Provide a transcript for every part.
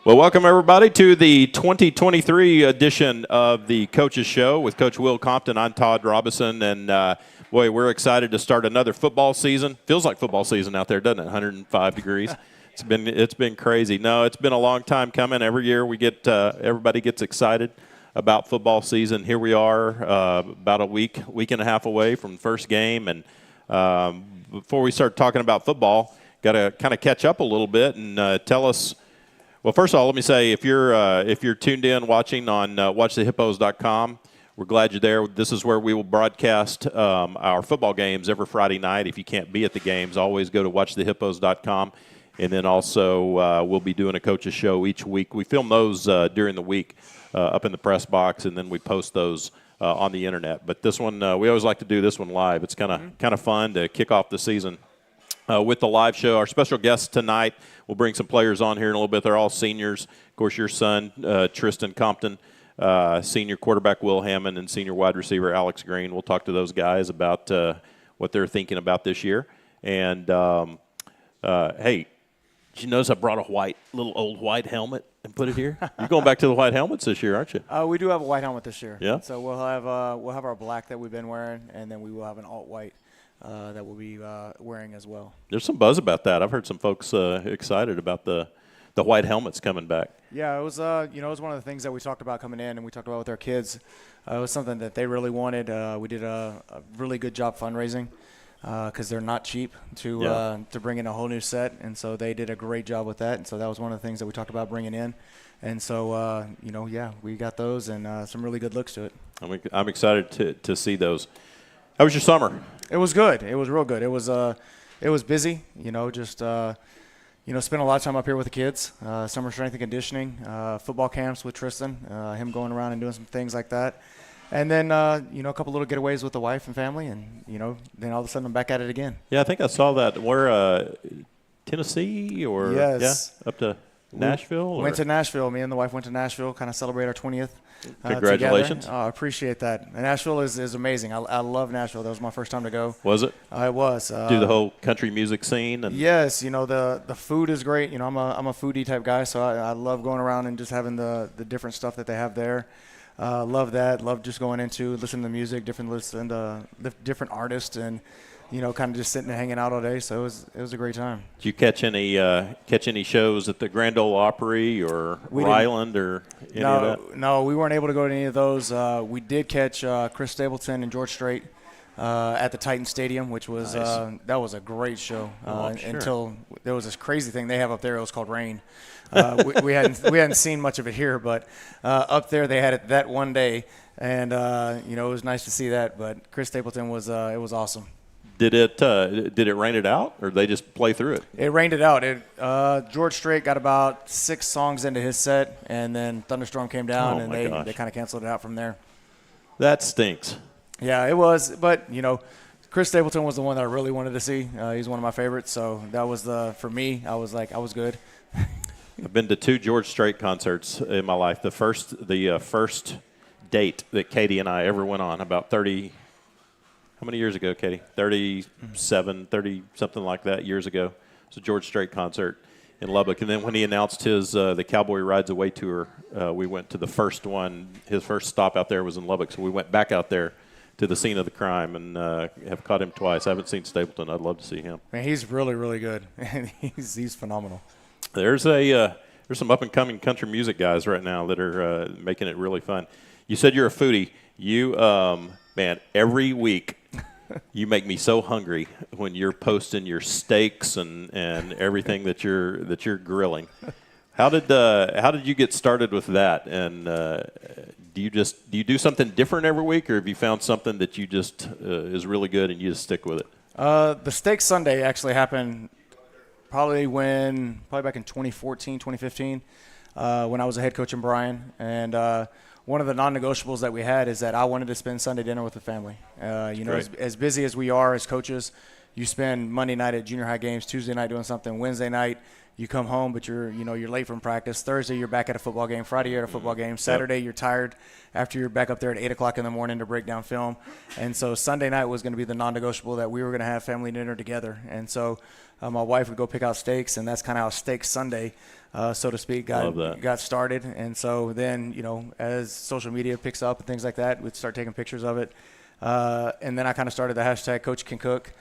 Well, welcome everybody to the 2023 edition of the Coach's Show with Coach Will Compton. I'm Todd Robinson, and boy, we're excited to start another football season. Feels like football season out there, doesn't it? 105 degrees. It's been crazy. No, it's been a long time coming. Every year we get everybody gets excited about football season. Here we are, about a week and a half away from the first game, and before we start talking about football, got to kind of catch up a little bit and tell us. Well, first of all, let me say, if you're tuned in watching on watchthehippos.com, we're glad you're there. This is where we will broadcast our football games every Friday night. If you can't be at the games, always go to watchthehippos.com. And then also we'll be doing a coach's show each week. We film those during the week up in the press box, and then we post those on the internet. But this one, we always like to do this one live. It's kind of fun to kick off the season with the live show. Our special guests tonight, we'll bring some players on here in a little bit. They're all seniors. Of course, your son, Tristan Compton, senior quarterback Will Hammond, and senior wide receiver Alex Green. We'll talk to those guys about what they're thinking about this year. And, hey, did you notice I brought a little old white helmet and put it here? You're going back to the white helmets this year, aren't you? We do have a white helmet this year. Yeah. So we'll have our black that we've been wearing, and then we will have an alt white that we'll be wearing as well. There's some buzz about that. I've heard some folks excited about the white helmets coming back. Yeah, it was it was one of the things that we talked about coming in, and we talked about with our kids. It was something that they really wanted. We did a really good job fundraising because they're not cheap to bring in a whole new set, and so they did a great job with that. And so that was one of the things that we talked about bringing in. And so we got those and some really good looks to it. I'm excited to see those. How was your summer? It was good. It was real good. It was busy. Spent a lot of time up here with the kids. Summer strength and conditioning, football camps with Tristan, him going around and doing some things like that, and then a couple little getaways with the wife and family, and then all of a sudden I'm back at it again. Yeah, I think I saw that. We're Tennessee or up to Nashville. Went to Nashville. Me and the wife went to Nashville, kind of celebrate our 20th. Congratulations. I appreciate that. And Nashville is amazing. I love Nashville. That was my first time to go. Was it? It was. Do the whole country music scene? And yes. The food is great. I'm a foodie type guy, so I love going around and just having the different stuff that they have there. Love that. Love just going into listening to music, different artists, and kind of just sitting and hanging out all day. So it was a great time. Did you catch any shows at the Grand Ole Opry or Ryland or any of that? No, we weren't able to go to any of those. We did catch Chris Stapleton and George Strait at the Titan Stadium, which was nice. That was a great show Sure. until there was this crazy thing they have up there. It was called rain. We hadn't seen much of it here, but up there they had it that one day, and it was nice to see that. But Chris Stapleton was it was awesome. Did it rain it out, or did they just play through it? It rained it out. George Strait got about 6 songs into his set, and then thunderstorm came down, and they kind of canceled it out from there. That stinks. Yeah, it was. But Chris Stapleton was the one that I really wanted to see. He's one of my favorites, so that was for me. I was good. I've been to 2 George Strait concerts in my life. The first date that Katie and I ever went on about 30. How many years ago, Katie? 37, 30, something like that years ago. It was a George Strait concert in Lubbock. And then when he announced his the Cowboy Rides Away tour, we went to the first one. His first stop out there was in Lubbock. So we went back out there to the scene of the crime and have caught him twice. I haven't seen Stapleton. I'd love to see him. Man, he's really, really good. And he's phenomenal. There's some up-and-coming country music guys right now that are making it really fun. You said you're a foodie. You, man, every week you make me so hungry when you're posting your steaks and everything that you're grilling. How did you get started with that? And do you do something different every week, or have you found something that you just is really good and you just stick with it? The Steak Sunday actually happened probably back in 2014, 2015, when I was a head coach in Bryan, and one of the non-negotiables that we had is that I wanted to spend Sunday dinner with the family. As busy as we are as coaches, you spend Monday night at junior high games, Tuesday night doing something, Wednesday night you come home, but you're late from practice. Thursday you're back at a football game. Friday you're at a football game. Saturday you're tired after you're back up there at 8 o'clock in the morning to break down film. And so Sunday night was going to be the non-negotiable that we were going to have family dinner together. And so my wife would go pick out steaks, and that's kind of how Steak Sunday, so to speak, got started. And so then, as social media picks up and things like that, we'd start taking pictures of it. And then I kind of started the hashtag Coach Can Cook.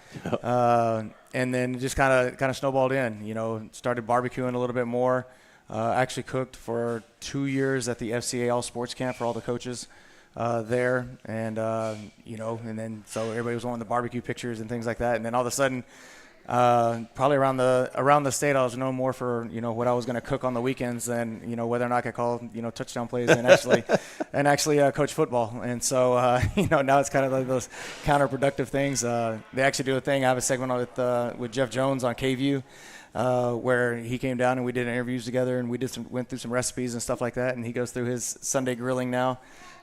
And then just kind of snowballed in, started barbecuing a little bit more. Actually cooked for 2 years at the FCA All Sports Camp for all the coaches there. And, and then so everybody was wanting the barbecue pictures and things like that. And then all of a sudden, probably around the state, I was known more for what I was going to cook on the weekends than whether or not I could call touchdown plays and actually coach football. And so now it's kind of like those counterproductive things. They actually do a thing. I have a segment with Jeff Jones on KView where he came down and we did interviews together and we went through some recipes and stuff like that. And he goes through his Sunday grilling now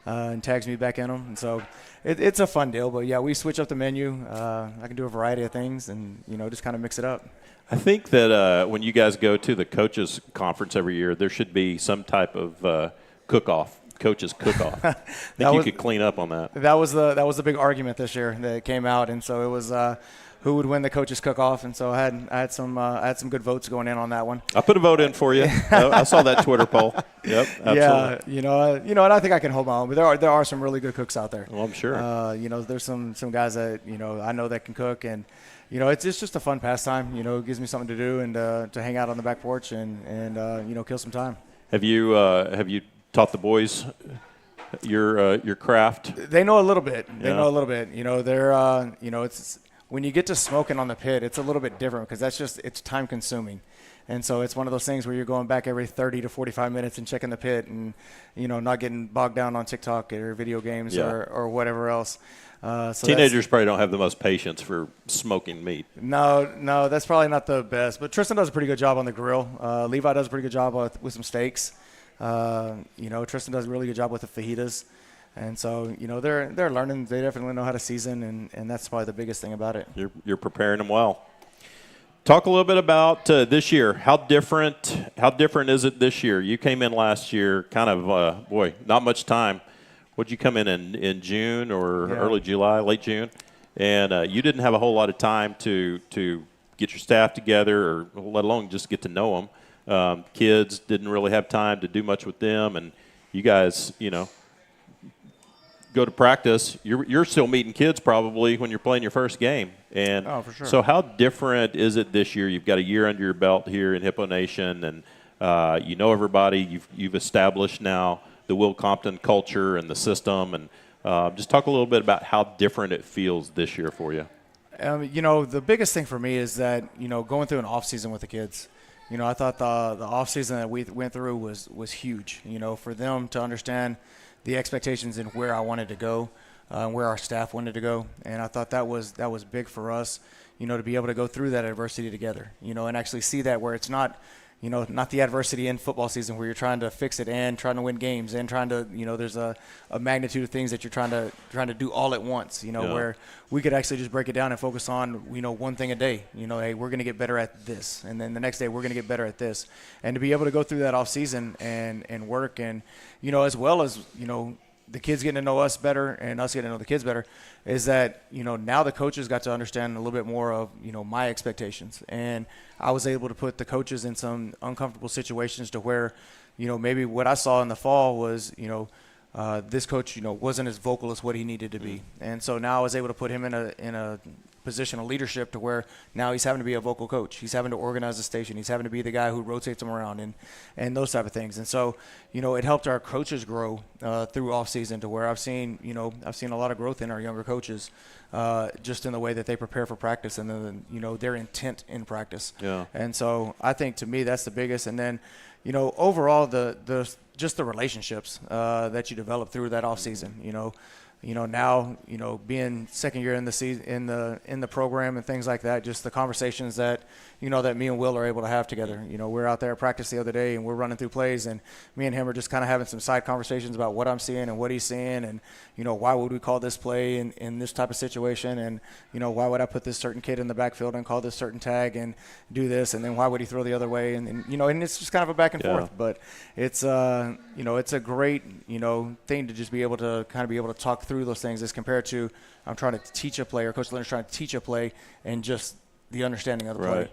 and tags me back in them. And so it's a fun deal, but yeah, we switch up the menu. I can do a variety of things and, just kind of mix it up. I think that when you guys go to the coaches conference every year, there should be some type of cook-off, coaches cook-off. I think you could clean up on that. That was the big argument this year that came out. And so it was, who would win the coaches cook-off, and so I had some good votes going in on that one. I put a vote in for you. I saw that Twitter poll. Yep, absolutely. Yeah, and I think I can hold my own. But there are some really good cooks out there. Well, I'm sure. There's some guys that I know that can cook, and it's just a fun pastime. It gives me something to do and to hang out on the back porch and kill some time. Have you taught the boys your craft? They know a little bit. They know a little bit. They're it's. When you get to smoking on the pit, it's a little bit different because it's time consuming. And so it's one of those things where you're going back every 30 to 45 minutes and checking the pit and, not getting bogged down on TikTok or video games or whatever else. So teenagers probably don't have the most patience for smoking meat. No, that's probably not the best. But Tristan does a pretty good job on the grill. Levi does a pretty good job with some steaks. Tristan does a really good job with the fajitas. And so, they're learning. They definitely know how to season, and that's probably the biggest thing about it. You're preparing them well. Talk a little bit about this year. How different is it this year? You came in last year kind of, not much time. Would you come in June or early July, late June? And you didn't have a whole lot of time to get your staff together or let alone just get to know them. Kids didn't really have time to do much with them, and you guys, go to practice, you're still meeting kids probably when you're playing your first game. And for sure. So how different is it this year? You've got a year under your belt here in Hippo Nation, and everybody. You've established now the Will Compton culture and the system. And just talk a little bit about how different it feels this year for you. The biggest thing for me is that, going through an off season with the kids. I thought the off season that we went through was huge, for them to understand the expectations and where I wanted to go, where our staff wanted to go. And I thought that was big for us, to be able to go through that adversity together, and actually see that where it's not, not the adversity in football season where you're trying to fix it and trying to win games and trying to, there's a magnitude of things that you're trying to do all at once, where we could actually just break it down and focus on, one thing a day, hey, we're going to get better at this. And then the next day we're going to get better at this. And to be able to go through that off season and work and, as well as, the kids getting to know us better and us getting to know the kids better is that, now the coaches got to understand a little bit more of, my expectations. And I was able to put the coaches in some uncomfortable situations to where, maybe what I saw in the fall was, this coach, wasn't as vocal as what he needed to be. And so now I was able to put him in a position of leadership to where now he's having to be a vocal coach. He's having to organize the station. He's having to be the guy who rotates them around and those type of things. And so, it helped our coaches grow through off season to where I've seen a lot of growth in our younger coaches just in the way that they prepare for practice and then, their intent in practice. Yeah. And so I think to me that's the biggest. And then, overall just the relationships that you develop through that off season, now, being second year in the season, in the program and things like that, just the conversations that, that me and Will are able to have together. We're out there at practice the other day and we're running through plays, and me and him are just kind of having some side conversations about what I'm seeing and what he's seeing, and, why would we call this play in this type of situation, and, why would I put this certain kid in the backfield and call this certain tag and do this, and then why would he throw the other way, and and it's just kind of a back and forth. But it's it's a great thing to just be able to talk through those things as compared to I'm trying to teach a play, or Coach Leonard's trying to teach a play, and just the understanding of the play.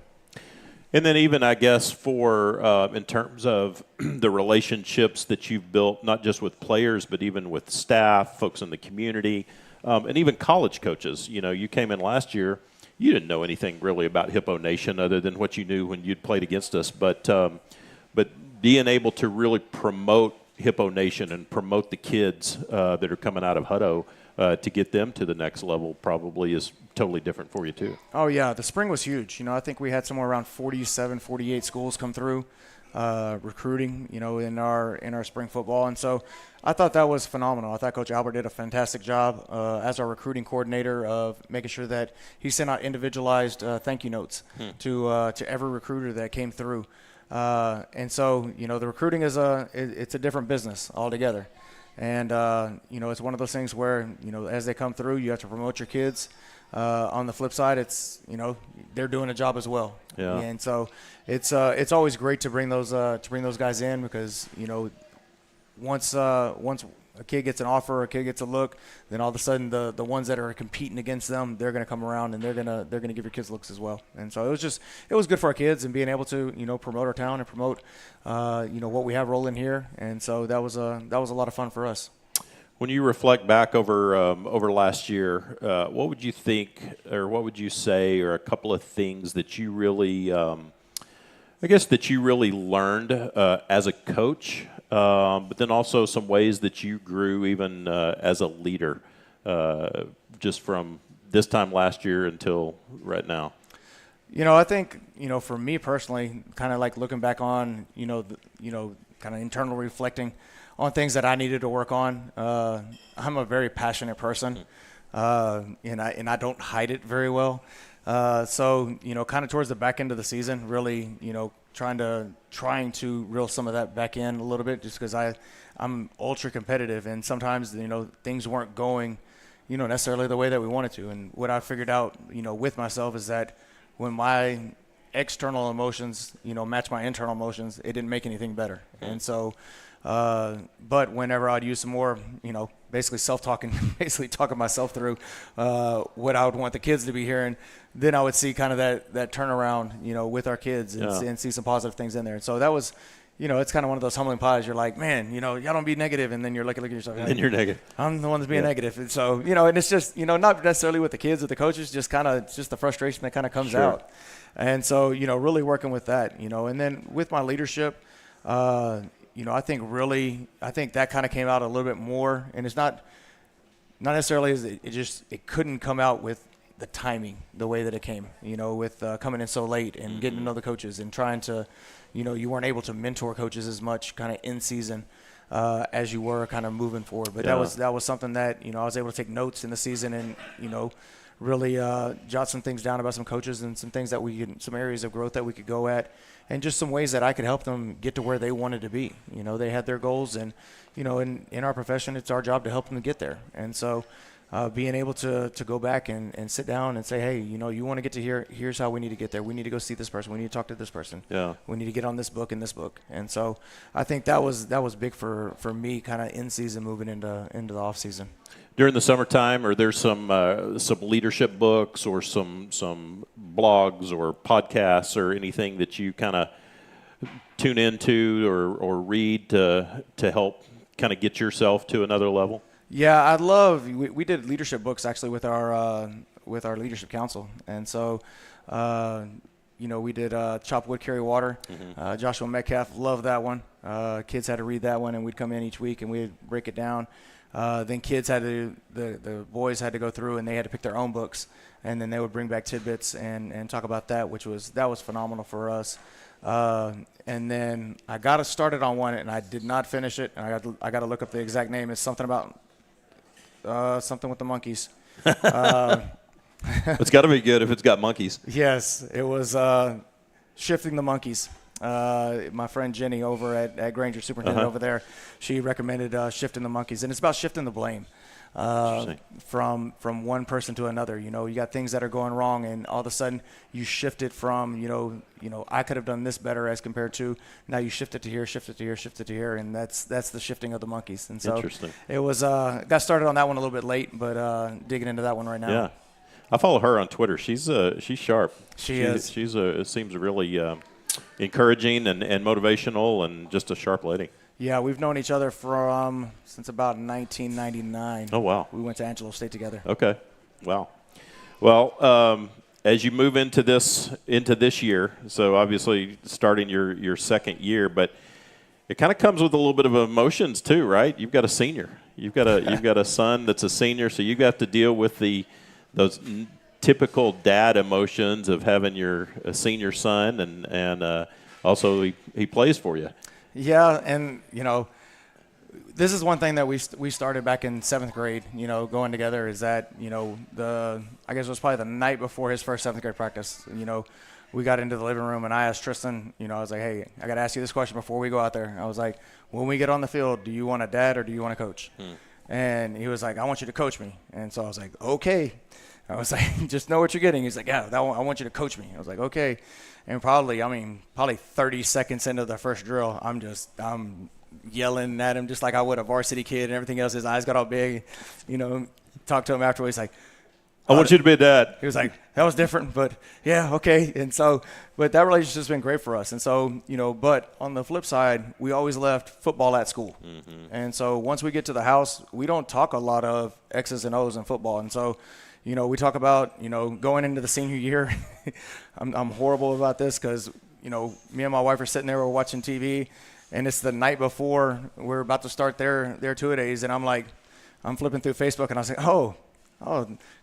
And then even, I guess, for in terms of the relationships that you've built, not just with players, but even with staff, folks in the community, and even college coaches. You came in last year. You didn't know anything really about Hippo Nation other than what you knew when you'd played against us. But being able to really promote Hippo Nation and promote the kids that are coming out of Hutto to get them to the next level probably is totally different for you too. Oh, yeah. The spring was huge. I think we had somewhere around 47, 48 schools come through recruiting, in our spring football. And so I thought that was phenomenal. I thought Coach Albert did a fantastic job as our recruiting coordinator of making sure that he sent out individualized thank you notes to every recruiter that came through. And so, the recruiting it's a different business altogether. And, it's one of those things where, as they come through, you have to promote your kids. On the flip side, it's, they're doing a job as well. Yeah. And so it's always great to bring those guys in because, once a kid gets an offer or a kid gets a look, then all of a sudden the ones that are competing against them, they're going to come around and they're going to give your kids looks as well. And so it was good for our kids and being able to, promote our town and promote, what we have rolling here. And so that was a lot of fun for us. When you reflect back over last year, what would you think, or what would you say, are a couple of things that you really, learned as a coach, but then also some ways that you grew even as a leader, just from this time last year until right now? I think, for me personally, kind of like looking back on, kind of internal reflecting on things that I needed to work on. I'm a very passionate person, and I don't hide it very well. So, kind of towards the back end of the season, really, trying to reel some of that back in a little bit, just because I'm ultra competitive, and sometimes, things weren't going, necessarily the way that we wanted to. And what I figured out, with myself is that when my external emotions, match my internal emotions, it didn't make anything better. And so, but whenever I'd use some more, basically self-talking, basically talking myself through what I would want the kids to be hearing, then I would see kind of that turnaround, with our kids and see some positive things in there. And so that was, it's kind of one of those humbling pies. You're like, man, y'all don't be negative. And then you're looking at yourself. And then you're negative. I'm the one that's being negative. And so, and it's just, not necessarily with the kids or the coaches, just the frustration that kind of comes out. And so, really working with that, and then with my leadership, I think that kind of came out a little bit more, and it's not necessarily as it couldn't come out with the timing the way that it came, with coming in so late and getting to know the coaches and trying to, you weren't able to mentor coaches as much kind of in season as you were kind of moving forward. But that was something that, I was able to take notes in the season and, really jot some things down about some coaches and some things some areas of growth that we could go at, and just some ways that I could help them get to where they wanted to be. They had their goals, and, in our profession, it's our job to help them get there. And so being able to go back and sit down and say, hey, you want to get to here, here's how we need to get there. We need to go see this person. We need to talk to this person. Yeah. We need to get on this book and this book. And so I think that was big for me kind of in season moving into the off season. During the summertime, are there some leadership books or some blogs or podcasts or anything that you kind of tune into or read to help kind of get yourself to another level? Yeah, we did leadership books actually with our leadership council, and so we did Chop Wood, Carry Water. Joshua Metcalf loved that one. Kids had to read that one, and we'd come in each week and we'd break it down. Then kids the boys had to go through and they had to pick their own books, and then they would bring back tidbits and talk about that, that was phenomenal for us. And then I got us started on one and I did not finish it, and I got to look up the exact name. It's something about something with the monkeys. It's got to be good if it's got monkeys. Yes, it was shifting the monkeys. My friend Jenny over at Granger, superintendent over there, she recommended shifting the monkeys, and it's about shifting the blame from one person to another. You know, you got things that are going wrong, and all of a sudden you shift it from I could have done this better as compared to now you shift it to here, shift it to here, shift it to here, and that's the shifting of the monkeys. And so it was got started on that one a little bit late, but digging into that one right now. Yeah, I follow her on Twitter. She's sharp. She is. It seems really encouraging and motivational, and just a sharp lady. Yeah, we've known each other since about 1999. Oh, wow. We went to Angelo State together. Okay. Wow. Well, as you move into this year, so obviously starting your second year, but it kind of comes with a little bit of emotions too, right? You've got a senior. You've got a son that's a senior, so you have to deal with those typical dad emotions of having a senior son, and also he plays for you. Yeah, and this is one thing that we started back in 7th grade. Going together is that I guess it was probably the night before his first 7th grade practice. We got into the living room and I asked Tristan. I was like, hey, I got to ask you this question before we go out there. I was like, when we get on the field, do you want a dad or do you want to coach? And he was like, I want you to coach me. And so I was like, okay. I was like, just know what you're getting. He's like, yeah, I want you to coach me. I was like, okay. And probably 30 seconds into the first drill, I'm yelling at him just like I would a varsity kid and everything else. His eyes got all big. Talked to him afterwards. He's like, I want you to be a dad. He was like, that was different, but yeah, okay. And so, but that relationship's been great for us. And so, but on the flip side, we always left football at school. Mm-hmm. And so once we get to the house, we don't talk a lot of X's and O's in football. And so, we talk about, going into the senior year. I'm horrible about this because, me and my wife are sitting there, we're watching TV, and it's the night before we're about to start their two-a-days, and I'm flipping through Facebook, and I was like, oh,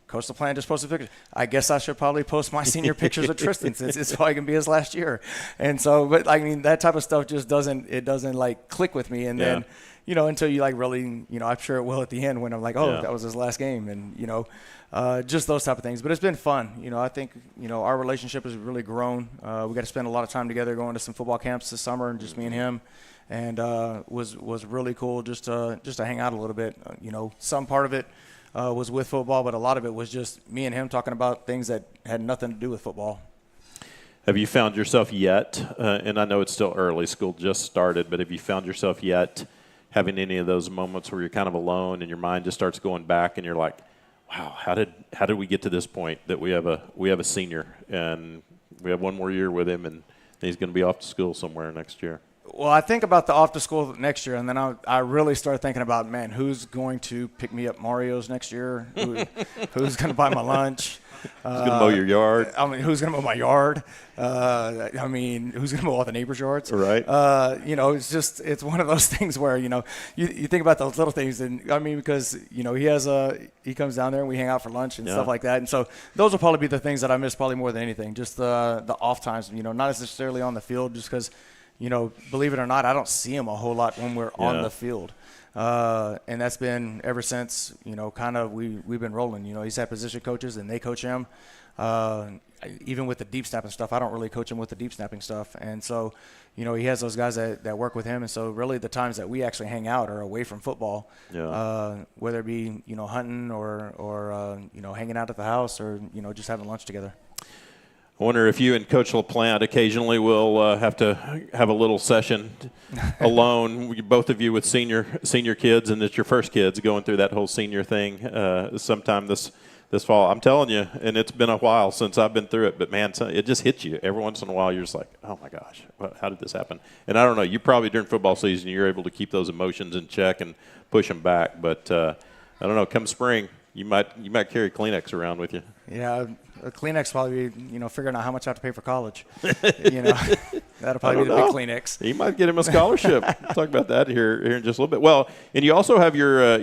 Coastal Plan just posted pictures. I guess I should probably post my senior pictures of Tristan since it's probably going to be his last year. And so, but that type of stuff just doesn't click with me. And then, until you really, I'm sure it will at the end when I'm like, that was his last game. And, just those type of things. But it's been fun. I think, our relationship has really grown. We got to spend a lot of time together going to some football camps this summer, and just me and him. And was really cool just to hang out a little bit. Some part of it was with football, but a lot of it was just me and him talking about things that had nothing to do with football. Have you found yourself yet, and I know it's still early, school just started, but have you found yourself yet having any of those moments where you're kind of alone and your mind just starts going back and you're like, wow, how did we get to this point that we have a senior and we have one more year with him and he's going to be off to school somewhere next year? Well, I think about the off to school next year, and then I really start thinking about, man, who's going to pick me up Mario's next year? Who's going to buy my lunch? Who's going to mow your yard? Who's going to mow my yard? Who's going to mow all the neighbors' yards? Right. It's one of those things where, you think about those little things, and because, he comes down there and we hang out for lunch and stuff like that. And so those will probably be the things that I miss probably more than anything, just the off times, not necessarily on the field, just because, believe it or not, I don't see him a whole lot when we're on the field. And that's been ever since, kind of we've been rolling. He's had position coaches and they coach him. Even with the deep snapping stuff, I don't really coach him with the deep snapping stuff. And so, he has those guys that work with him. And so really the times that we actually hang out are away from football, whether it be, hunting or hanging out at the house or, just having lunch together. I wonder if you and Coach LaPlante occasionally will have to have a little session alone, both of you with senior kids, and it's your first kids going through that whole senior thing sometime this fall. I'm telling you, and it's been a while since I've been through it, but, man, it just hits you. Every once in a while you're just like, oh, my gosh, how did this happen? And I don't know, you probably during football season you're able to keep those emotions in check and push them back. But, I don't know, come spring you might carry Kleenex around with you. Yeah, a Kleenex probably be, figuring out how much I have to pay for college. That'll probably be the big Kleenex. You might get him a scholarship. We'll talk about that here in just a little bit. Well, and you also have your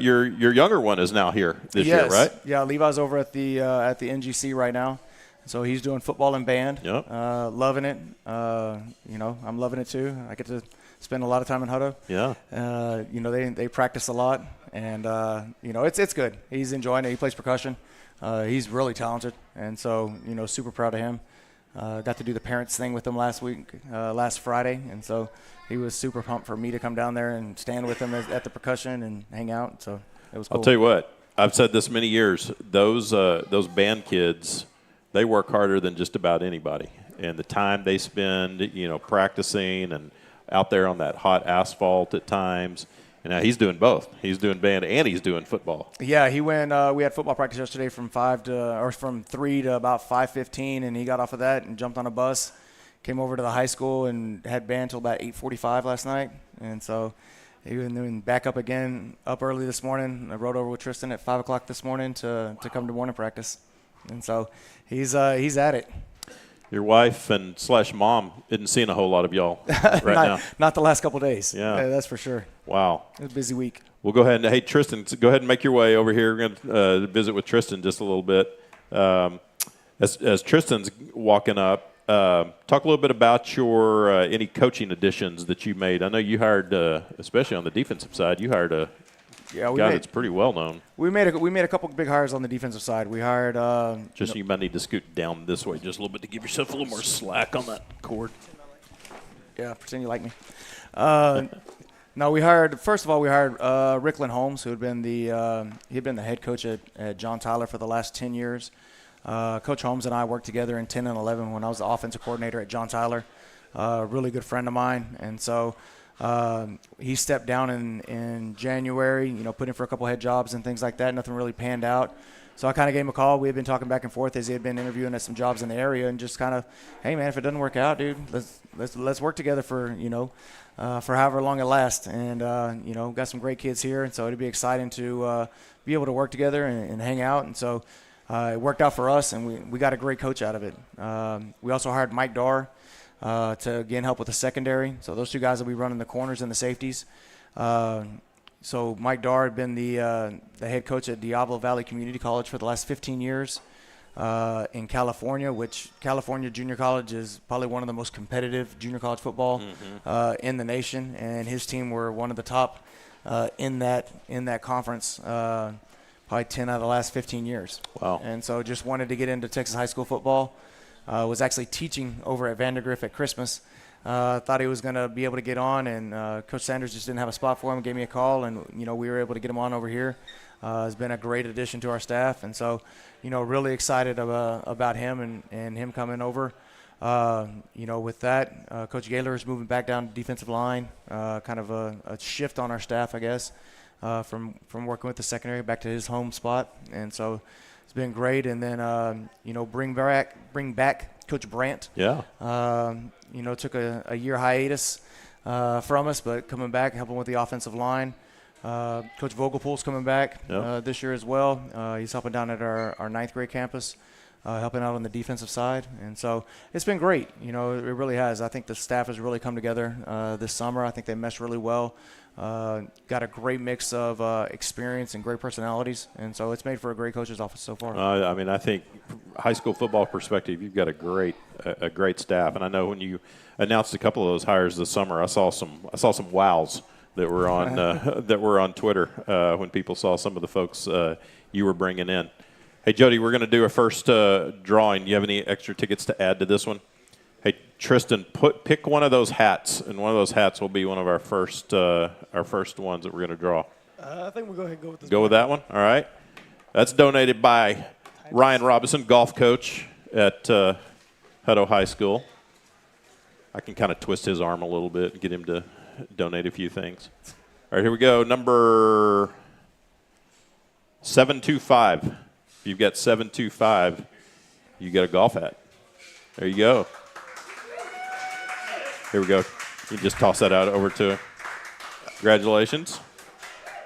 younger one is now here this year, right? Yeah, Levi's over at the NGC right now. So he's doing football and band. Yep. Loving it. I'm loving it too. I get to spend a lot of time in Hutto. Yeah. They practice a lot, and it's good. He's enjoying it. He plays percussion. He's really talented, and so super proud of him. Got to do the parents thing with him last Friday, and so he was super pumped for me to come down there and stand with him at the percussion and hang out. So it was cool. I'll tell you what, I've said this many years. Those band kids, they work harder than just about anybody, and the time they spend, practicing and out there on that hot asphalt at times. And now he's doing both. He's doing band and he's doing football. Yeah, he went. We had football practice yesterday from 3 to about 5:15, and he got off of that and jumped on a bus, came over to the high school and had band till about 8:45 last night. And so he was doing back up again, up early this morning. I rode over with Tristan at 5 o'clock this morning to come to morning practice, and so he's at it. Your wife and / mom isn't seeing a whole lot of y'all right now. Not the last couple of days. Yeah, that's for sure. Wow. It was a busy week. We'll go ahead and, hey, Tristan, go ahead and make your way over here. We're going to visit with Tristan just a little bit. As Tristan's walking up, talk a little bit about your any coaching additions that you made. I know you hired, especially on the defensive side, you hired a guy that's pretty well known. We made a couple of big hires on the defensive side. We hired. You might need to scoot down this way just a little bit to give yourself a little more slack on that cord. Yeah, pretend you like me. No, we hired Ricklin Holmes, who had been he'd been the head coach at John Tyler for the last 10 years. Coach Holmes and I worked together in 10 and 11 when I was the offensive coordinator at John Tyler. Really good friend of mine, and so he stepped down in January. Put in for a couple head jobs and things like that. Nothing really panned out. So I kind of gave him a call. We had been talking back and forth as he had been interviewing at some jobs in the area, and just kind of, hey man, if it doesn't work out, dude, let's work together for however long it lasts. And got some great kids here, and so it'd be exciting to be able to work together and hang out. And so it worked out for us, and we got a great coach out of it. We also hired Mike Darr to again help with the secondary. So those two guys will be running the corners and the safeties. So Mike Darr had been the head coach at Diablo Valley Community College for the last 15 years in California, which California Junior College is probably one of the most competitive junior college football in the nation, and his team were one of the top in that conference, probably 10 out of the last 15 years. Wow! And so just wanted to get into Texas high school football. Was actually teaching over at Vandergrift at Christmas. Thought he was going to be able to get on, and Coach Sanders just didn't have a spot for him. Gave me a call, and we were able to get him on over here. Has been a great addition to our staff, and so really excited about him and him coming over. With that, Coach Gaylor is moving back down to defensive line. Kind of a shift on our staff, I guess, from working with the secondary back to his home spot, and so it's been great. And then bring back Coach Brandt. Yeah. Took a year hiatus from us, but coming back, helping with the offensive line. Coach Vogelpool's coming back this year as well. He's helping down at our ninth grade campus, helping out on the defensive side. And so it's been great. It really has. I think the staff has really come together this summer. I think they meshed really well. Got a great mix of experience and great personalities, and so it's made for a great coach's office so far. I think high school football perspective, you've got a great staff, and I know when you announced a couple of those hires this summer, I saw some wows that were on Twitter when people saw some of the folks you were bringing in. Hey Jody, we're going to do a first drawing. Do you have any extra tickets to add to this one? Hey, Tristan, pick one of those hats, and one of those hats will be one of our first ones that we're going to draw. I think we'll go ahead and go with this. Go with that one? All right. That's donated by Ryan Robinson, golf coach at Hutto High School. I can kind of twist his arm a little bit and get him to donate a few things. All right, here we go. Number 725. If you've got 725, you get a golf hat. There you go. Here we go. You just toss that out over to. Congratulations.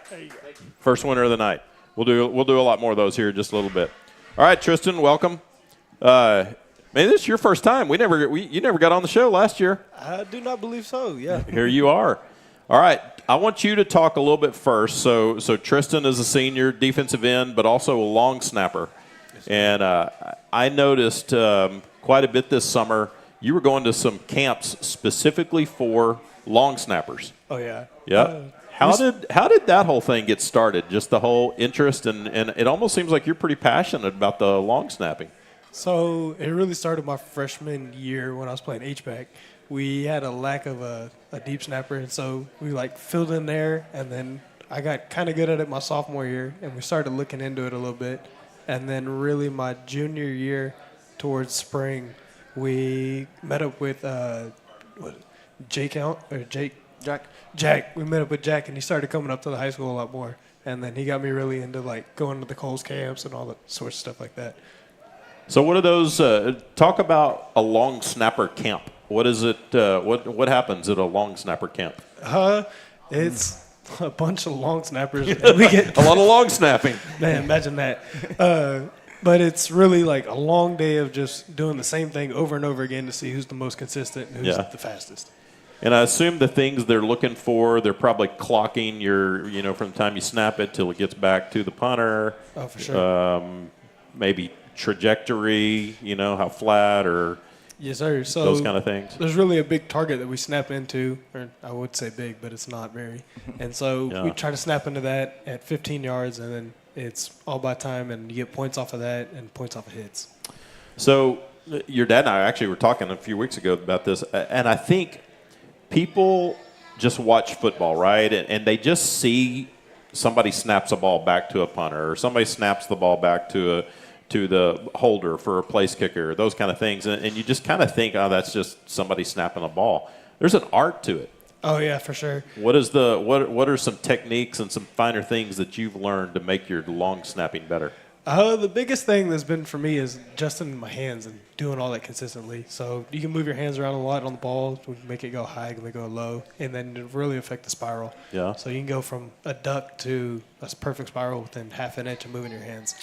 There you go. First winner of the night. We'll do a lot more of those here in just a little bit. All right, Tristan, welcome. Man, this is your first time. You never got on the show last year. I do not believe so. Yeah. Here you are. All right. I want you to talk a little bit first. So Tristan is a senior defensive end, but also a long snapper. And I noticed quite a bit this summer. You were going to some camps specifically for long snappers. Oh yeah. Yeah. How did that whole thing get started? Just the whole interest, and it almost seems like you're pretty passionate about the long snapping. So it really started my freshman year when I was playing H-back. We had a lack of a deep snapper, and so we filled in there, and then I got kind of good at it my sophomore year, and we started looking into it a little bit. And then really my junior year towards spring, we met up with Jack. We met up with Jack, and he started coming up to the high school a lot more. And then he got me really into going to the Coles camps and all that sorts of stuff like that. So what are those? Talk about a long snapper camp. What is it? What happens at a long snapper camp? It's a bunch of long snappers. We get A lot of long snapping. Man, imagine that. But it's really a long day of just doing the same thing over and over again to see who's the most consistent and who's the fastest. And I assume the things they're looking for, they're probably clocking your, from the time you snap it till it gets back to the punter. Oh, for sure. Maybe trajectory, how flat or Yes, sir. So those kind of things. There's really a big target that we snap into, or I would say big, but it's not very. And so we try to snap into that at 15 yards, and then it's all by time, and you get points off of that and points off of hits. So your dad and I actually were talking a few weeks ago about this, and I think people just watch football, right? And they just see somebody snaps a ball back to a punter, or somebody snaps the ball back to the holder for a place kicker, those kind of things. And you just kind of think, oh, that's just somebody snapping a ball. There's an art to it. Oh, yeah, for sure. What are some techniques and some finer things that you've learned to make your long snapping better? The biggest thing that's been for me is adjusting my hands and doing all that consistently. So you can move your hands around a lot on the ball, make it go high, make it go low, and then it really affect the spiral. Yeah. So you can go from a duck to a perfect spiral within half an inch of moving your hands.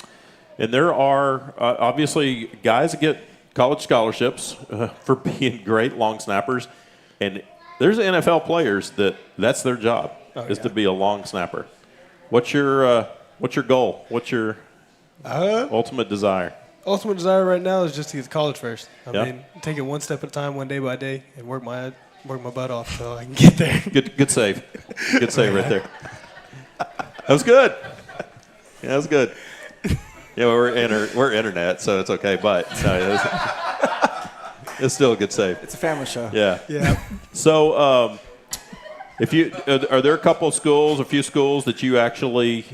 And there are obviously guys that get college scholarships for being great long snappers, and there's NFL players that's their job to be a long snapper. What's your goal? What's your ultimate desire? Ultimate desire right now is just to get to college first. I mean, take it one step at a time, one day by day, and work my butt off so I can get there. Good save. Good save right there. That was good. Yeah, that was good. Yeah, we're internet, so it's okay, but it's still a good save. It's a family show. Yeah. Yeah. So, are there a few schools that you actually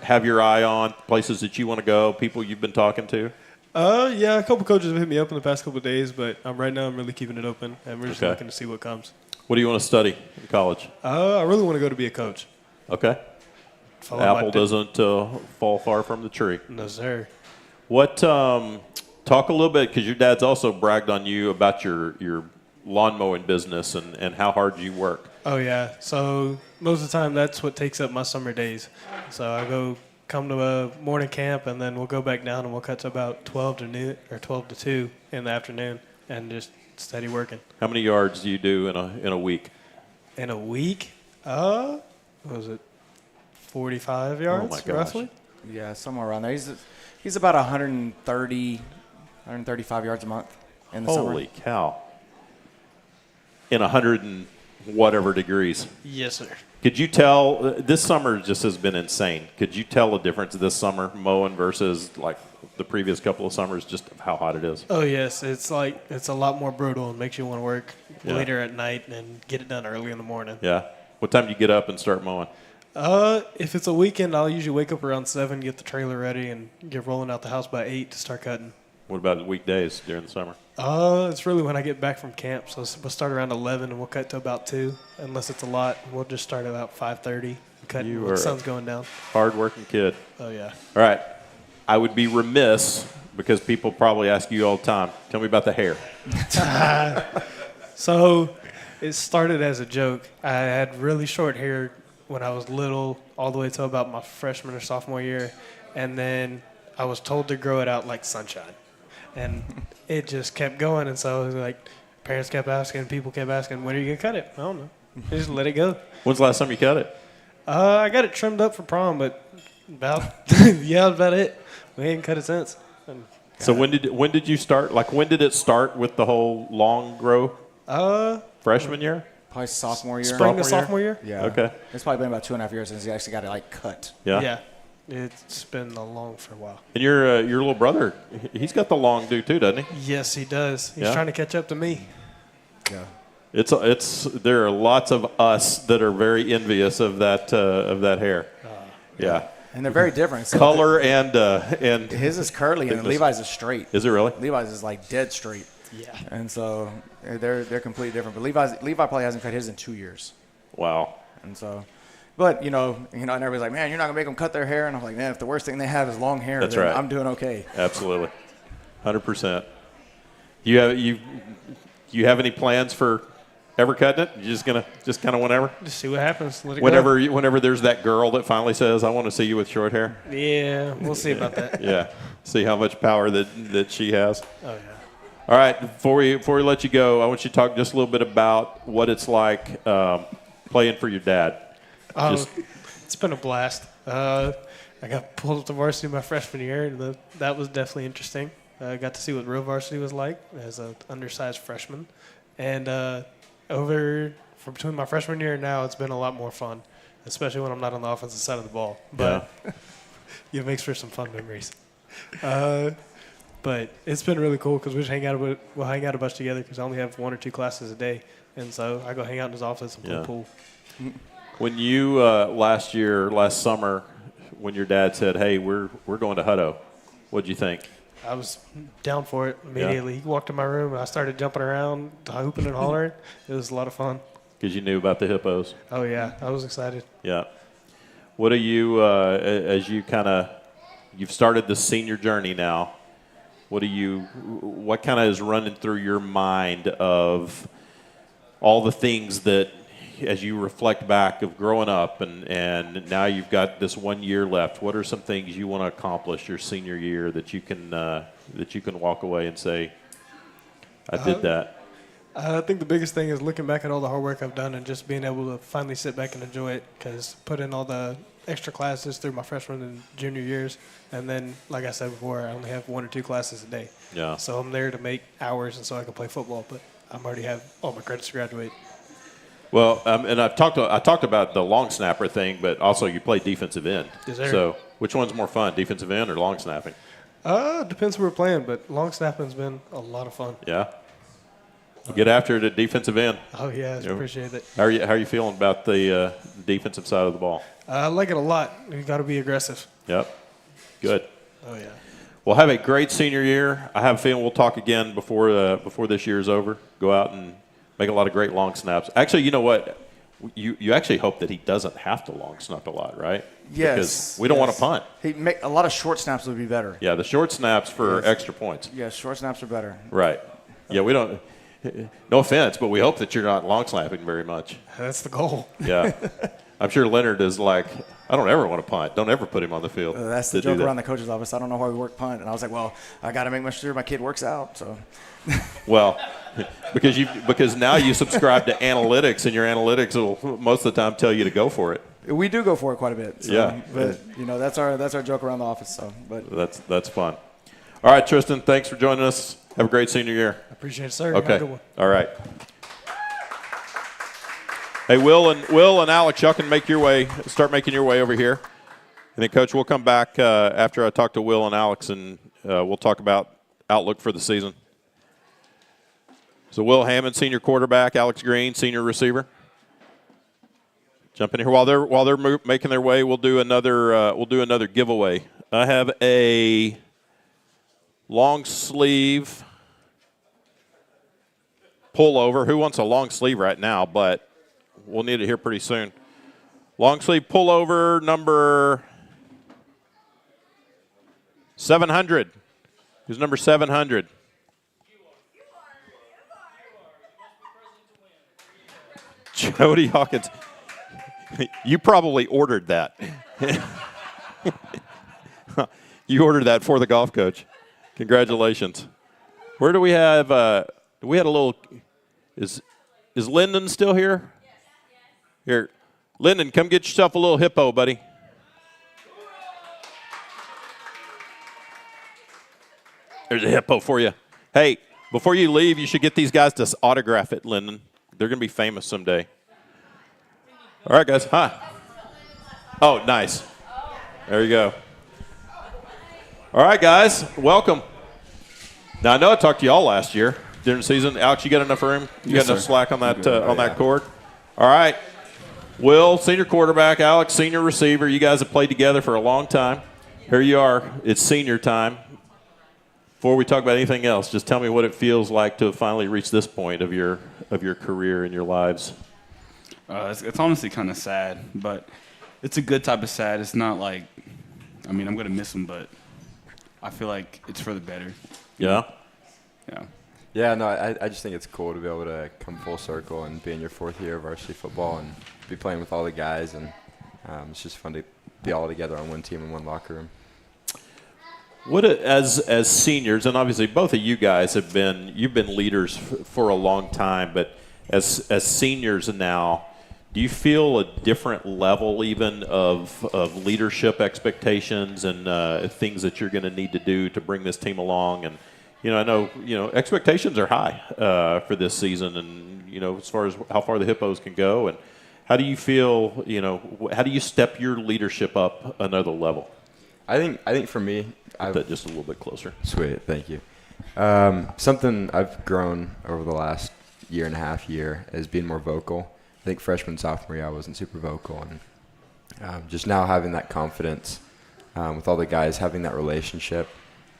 have your eye on, places that you want to go, people you've been talking to? Yeah, a couple coaches have hit me up in the past couple of days, but right now I'm really keeping it open, and we're just looking to see what comes. What do you want to study in college? I really want to go to be a coach. Okay. Apple doesn't fall far from the tree. No, sir. What? Talk a little bit, because your dad's also bragged on you about your lawn mowing business and how hard you work. Oh, yeah. So most of the time that's what takes up my summer days. So I come to a morning camp, and then we'll go back down and we'll cut to about 12 to noon or 12 to 2 in the afternoon and just steady working. How many yards do you do in a week? In a week? What was it? 45 yards, Oh my gosh. roughly. Yeah, somewhere around there. He's about 135 yards a month in the summer. Holy cow. In 100 and whatever degrees. Yes, sir. Could you tell, this summer just has been insane. Could you tell a difference this summer mowing versus the previous couple of summers, just how hot it is? Oh, yes. It's a lot more brutal and makes you want to work later at night and get it done early in the morning. Yeah. What time do you get up and start mowing? If it's a weekend, I'll usually wake up around 7, get the trailer ready, and get rolling out the house by 8 to start cutting. What about weekdays during the summer? It's really when I get back from camp. So we'll start around 11 and we'll cut to about 2. Unless it's a lot, we'll just start at about 5:30 and cut when the sun's going down. Hard-working kid. Oh, yeah. All right. I would be remiss, because people probably ask you all the time, tell me about the hair. So it started as a joke. I had really short hair when I was little, all the way till about my freshman or sophomore year. And then I was told to grow it out like sunshine. And it just kept going. And so it was parents kept asking, people kept asking, when are you going to cut it? I don't know. Just let it go. When's the last time you cut it? I got it trimmed up for prom, but that's about it. We ain't cut it since. So when did you start? When did it start with the whole long grow? Freshman year? Probably sophomore year. Spring to sophomore year? Yeah. Okay. It's probably been about 2.5 years since he actually got it like cut. Yeah. It's been long for a while. And your little brother, he's got the long do too, doesn't he? Yes, he does. He's trying to catch up to me. Yeah. There are lots of us that are very envious of that hair. Yeah. And they're very different. So Color and his is curly and Levi's is straight. Is it really? Levi's is like dead straight. Yeah. And so they're completely different. But Levi probably hasn't cut his in 2 years. Wow. And so, but and everybody's like, man, you're not gonna make them cut their hair. And I'm like, man, if the worst thing they have is long hair, That's then right. I'm doing okay. Absolutely. 100%. You have any plans for ever cutting it? You just kind of whenever? Just see what happens. Let it Whenever there's that girl that finally says, I want to see you with short hair. go. Yeah, we'll see about that. Yeah. See how much power that she has. Oh, yeah. All right. Before we let you go, I want you to talk just a little bit about what it's like playing for your dad. It's been a blast. I got pulled up to varsity my freshman year, and that was definitely interesting. I got to see what real varsity was like as an undersized freshman. And from between my freshman year and now, it's been a lot more fun, especially when I'm not on the offensive side of the ball. But it makes for some fun memories. But it's been really cool because we'll hang out a bunch together because I only have 1 or 2 classes a day. And so I go hang out in his office and play pool. When you last summer, when your dad said, "Hey, we're going to Hutto," what'd you think? I was down for it immediately. He walked in my room, and I started jumping around, hooping and hollering. It was a lot of fun. Because you knew about the Hippos. Oh, yeah. I was excited. Yeah. What are you, as you you've started the senior journey now, what kind of is running through your mind of all the things that, as you reflect back of growing up and now you've got this 1 year left, what are some things you want to accomplish your senior year that you can walk away and say, I did that? I think the biggest thing is looking back at all the hard work I've done and just being able to finally sit back and enjoy it because put in all the extra classes through my freshman and junior years. And then, like I said before, I only have 1 or 2 classes a day. Yeah. So I'm there to make hours and so I can play football, but I already have all my credits to graduate. Well, and I talked about the long snapper thing, but also you play defensive end. Yes, sir. So which one's more fun, defensive end or long snapping? Depends who we're playing, but long snapping's been a lot of fun. Yeah. You get after it at defensive end. Oh, yeah, I appreciate it. How are you feeling about the defensive side of the ball? I like it a lot. You've got to be aggressive. Yep. Good. Oh, yeah. Well, have a great senior year. I have a feeling we'll talk again before this year is over. Go out and make a lot of great long snaps. Actually, you know what? You actually hope that he doesn't have to long snap a lot, right? Yes. Because we don't want to punt. A lot of short snaps would be better. Yeah, the short snaps for extra points. Yeah, short snaps are better. Right. Yeah, we don't. No offense, but we hope that you're not long snapping very much. That's the goal. Yeah. I'm sure Leonard is like, I don't ever want to punt. Don't ever put him on the field. That's the joke around the coach's office. I don't know why we work punt. And I was like, well, I got to make sure my kid works out. So. Well, because now you subscribe to analytics, and your analytics will most of the time tell you to go for it. We do go for it quite a bit. So, yeah. But that's our joke around the office. So, but that's fun. All right, Tristan, thanks for joining us. Have a great senior year. I appreciate it, sir. Okay. Have a good one. All right. Hey, Will and Alex, y'all can start making your way over here. And then, Coach, we'll come back after I talk to Will and Alex, and we'll talk about outlook for the season. So, Will Hammond, senior quarterback. Alex Green, senior receiver. Jump in here while they're making their way. We'll do another giveaway. I have a long sleeve pullover. Who wants a long sleeve right now? But we'll need it here pretty soon. Long sleeve pullover number 700. Who's number 700? Jody Hawkins. You probably ordered that. You ordered that for the golf coach. Congratulations. Where do we have? We had a little. Is Lyndon still here? Here, Lyndon, come get yourself a little hippo, buddy. There's a hippo for you. Hey, before you leave, you should get these guys to autograph it, Lyndon. be famous someday. All right, guys. Hi. Oh, nice. There you go. All right, guys. Welcome. Now I know I talked to y'all last year during the season. Alex, you got enough room? You got enough slack on that that cord? All right. Will, senior quarterback. Alex, senior receiver. You guys have played together for a long time. Here you are. It's senior time. Before we talk about anything else, just tell me what it feels like to have finally reached this point of your career and your lives. It's honestly kind of sad, but it's a good type of sad. It's not like, I'm going to miss him, but I feel like it's for the better. Yeah? Yeah. Yeah, no, I just think it's cool to be able to come full circle and be in your 4th year of varsity football and be playing with all the guys. And it's just fun to be all together on one team in one locker room. What as seniors, and obviously both of you guys you've been leaders for a long time, but as seniors now, do you feel a different level even of leadership expectations and things that you're going to need to do to bring this team along? And I know expectations are high for this season, and as far as how far the Hippos can go, and how do you feel? How do you step your leadership up another level? I think for me, Put that just a little bit closer. Sweet, thank you. Something I've grown over the last year and a half is being more vocal. I think freshman, sophomore year I wasn't super vocal, and just now having that confidence with all the guys, having that relationship,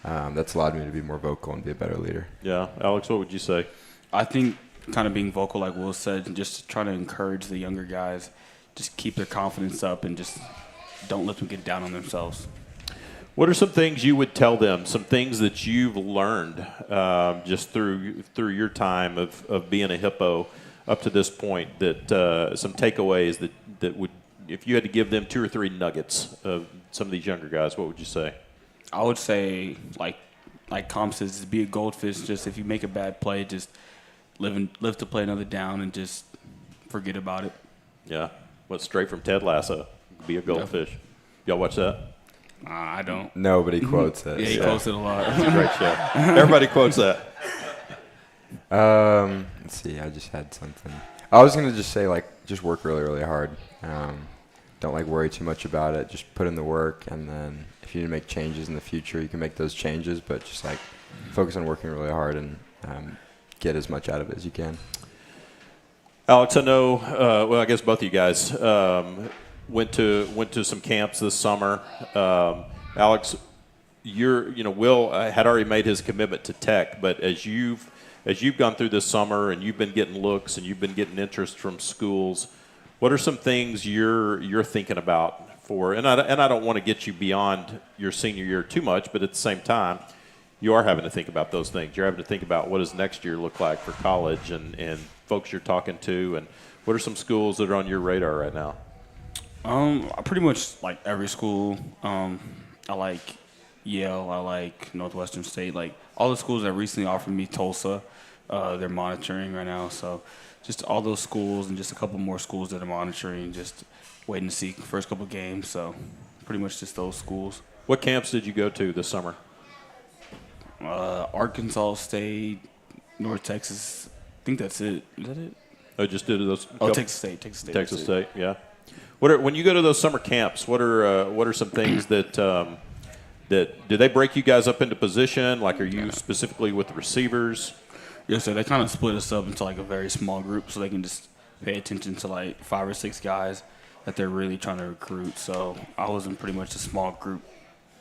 that's allowed me to be more vocal and be a better leader. Yeah, Alex, what would you say? I think kind of being vocal, like Will said, and just trying to encourage the younger guys, just keep their confidence up and just don't let them get down on themselves. What are some things you would tell them, some things that you've learned just through your time of being a Hippo up to this point, that some takeaways that would, if you had to give them 2 or 3 nuggets of some of these younger guys, what would you say? I would say, like Comp says, just be a goldfish. Just if you make a bad play, just live to play another down and just forget about it. Yeah. What's straight from Ted Lasso? Be a goldfish. Yep. Y'all watch that? I don't. Nobody quotes it. Yeah, he quotes it a lot. It's a great show. Everybody quotes that. Let's see. I just had something. I was gonna just say just work really, really hard. Don't worry too much about it. Just put in the work, and then if you need to make changes in the future, you can make those changes. But just focus on working really hard and get as much out of it as you can. Alex, I know. Well, I guess both of you guys went to some camps this summer. Alex, Will had already made his commitment to Tech, but as you've gone through this summer and you've been getting looks and you've been getting interest from schools, what are some things you're thinking about for? And I don't want to get you beyond your senior year too much, but at the same time, you are having to think about those things. You're having to think about what does next year look like for college and folks you're talking to, and what are some schools that are on your radar right now? I pretty much like every school. I like Yale. I like Northwestern State. Like all the schools that recently offered me Tulsa, they're monitoring right now. So just all those schools and just a couple more schools that are monitoring, just waiting to see first couple games. So pretty much just those schools. What camps did you go to this summer? Arkansas State, North Texas. I think that's it. Is that it? I just did those. Texas State. Texas State. Yeah. When you go to those summer camps, what are some things that do they break you guys up into position? Like, are you specifically with the receivers? Yes, sir. They kind of split us up into a very small group, so they can just pay attention to 5 or 6 guys that they're really trying to recruit. So I was in pretty much a small group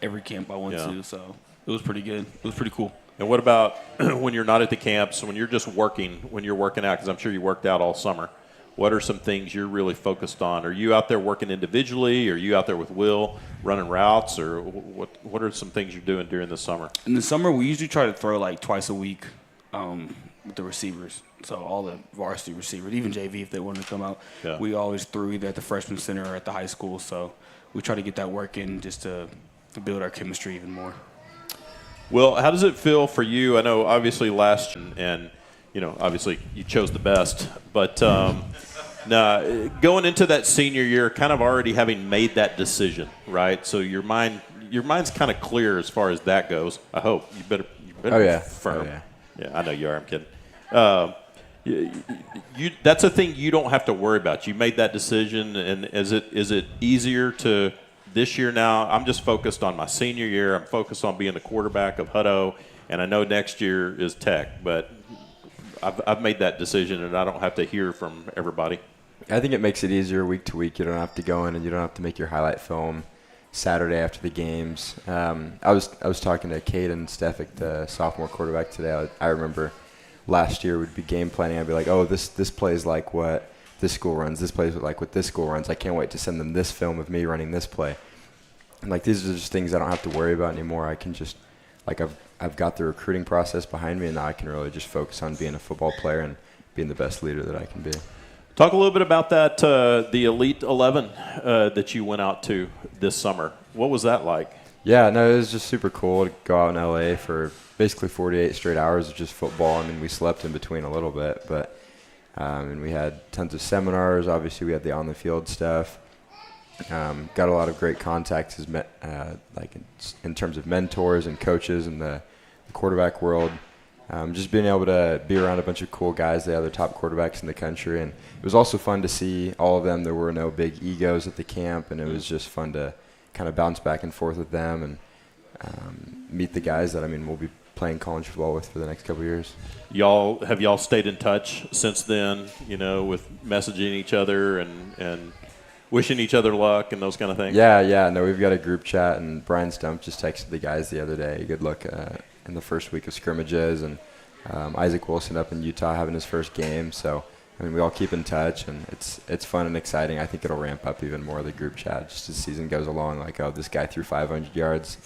every camp I went to. So it was pretty good. It was pretty cool. And what about when you're not at the camps, when you're just working, when you're working out, because I'm sure you worked out all summer, what are some things you're really focused on? Are you out there working individually? Are you out there with Will running routes? Or what are some things you're doing during the summer? In the summer, we usually try to throw twice a week with the receivers. So all the varsity receivers, even JV if they wanted to come out, we always threw either at the freshman center or at the high school. So we try to get that work in just to build our chemistry even more. Well, how does it feel for you? I know obviously last year, and obviously you chose the best, but now going into that senior year, kind of already having made that decision, right? So your mind's kind of clear as far as that goes. I hope you better be firm. Oh, yeah. Yeah, I know you are. I'm kidding. That's a thing you don't have to worry about. You made that decision, and is it easier to this year now? I'm just focused on my senior year. I'm focused on being the quarterback of Hutto, and I know next year is Tech, but I've made that decision, and I don't have to hear from everybody. I think it makes it easier week to week. You don't have to go in and you don't have to make your highlight film Saturday after the games. I was talking to Caden Stefik, the sophomore quarterback today. I remember last year we'd be game planning. I'd be like, oh, this play is like what this school runs. This play is like what this school runs. I can't wait to send them this film of me running this play. And like these are just things I don't have to worry about anymore. I can just I've got the recruiting process behind me, and now I can really just focus on being a football player and being the best leader that I can be. Talk a little bit about that, the Elite 11 that you went out to this summer. What was that like? Yeah, no, it was just super cool to go out in LA for basically 48 straight hours of just football. I mean, we slept in between a little bit, but and we had tons of seminars. Obviously, we had the on-the-field stuff. Got a lot of great contacts like in terms of mentors and coaches in the quarterback world. Just being able to be around a bunch of cool guys, the other top quarterbacks in the country. And it was also fun to see all of them. There were no big egos at the camp, and it was just fun to kind of bounce back and forth with them and meet the guys that, we'll be playing college football with for the next couple of years. Have y'all stayed in touch since then, with messaging each other and wishing each other luck and those kind of things? Yeah. No, we've got a group chat, and Brian Stump just texted the guys the other day. Good luck in the first week of scrimmages, and Isaac Wilson up in Utah having his first game. So, we all keep in touch, and it's fun and exciting. I think it'll ramp up even more, the group chat, just as the season goes along. Like, oh, this guy threw 500 yards.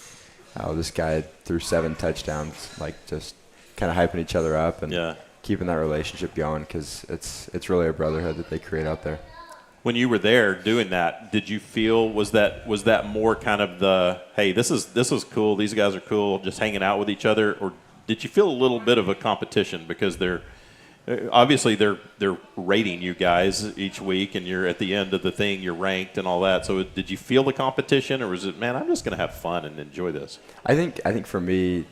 Oh, this guy threw 7 touchdowns. Like, just kind of hyping each other up and keeping that relationship going, because it's really a brotherhood that they create out there. When you were there doing that, did you feel was that more kind of the, hey, this is cool, these guys are cool, just hanging out with each other, or did you feel a little bit of a competition because they're rating you guys each week, and you're at the end of the thing, you're ranked and all that. So did you feel the competition, or was it, man, I'm just going to have fun and enjoy this? I think for me,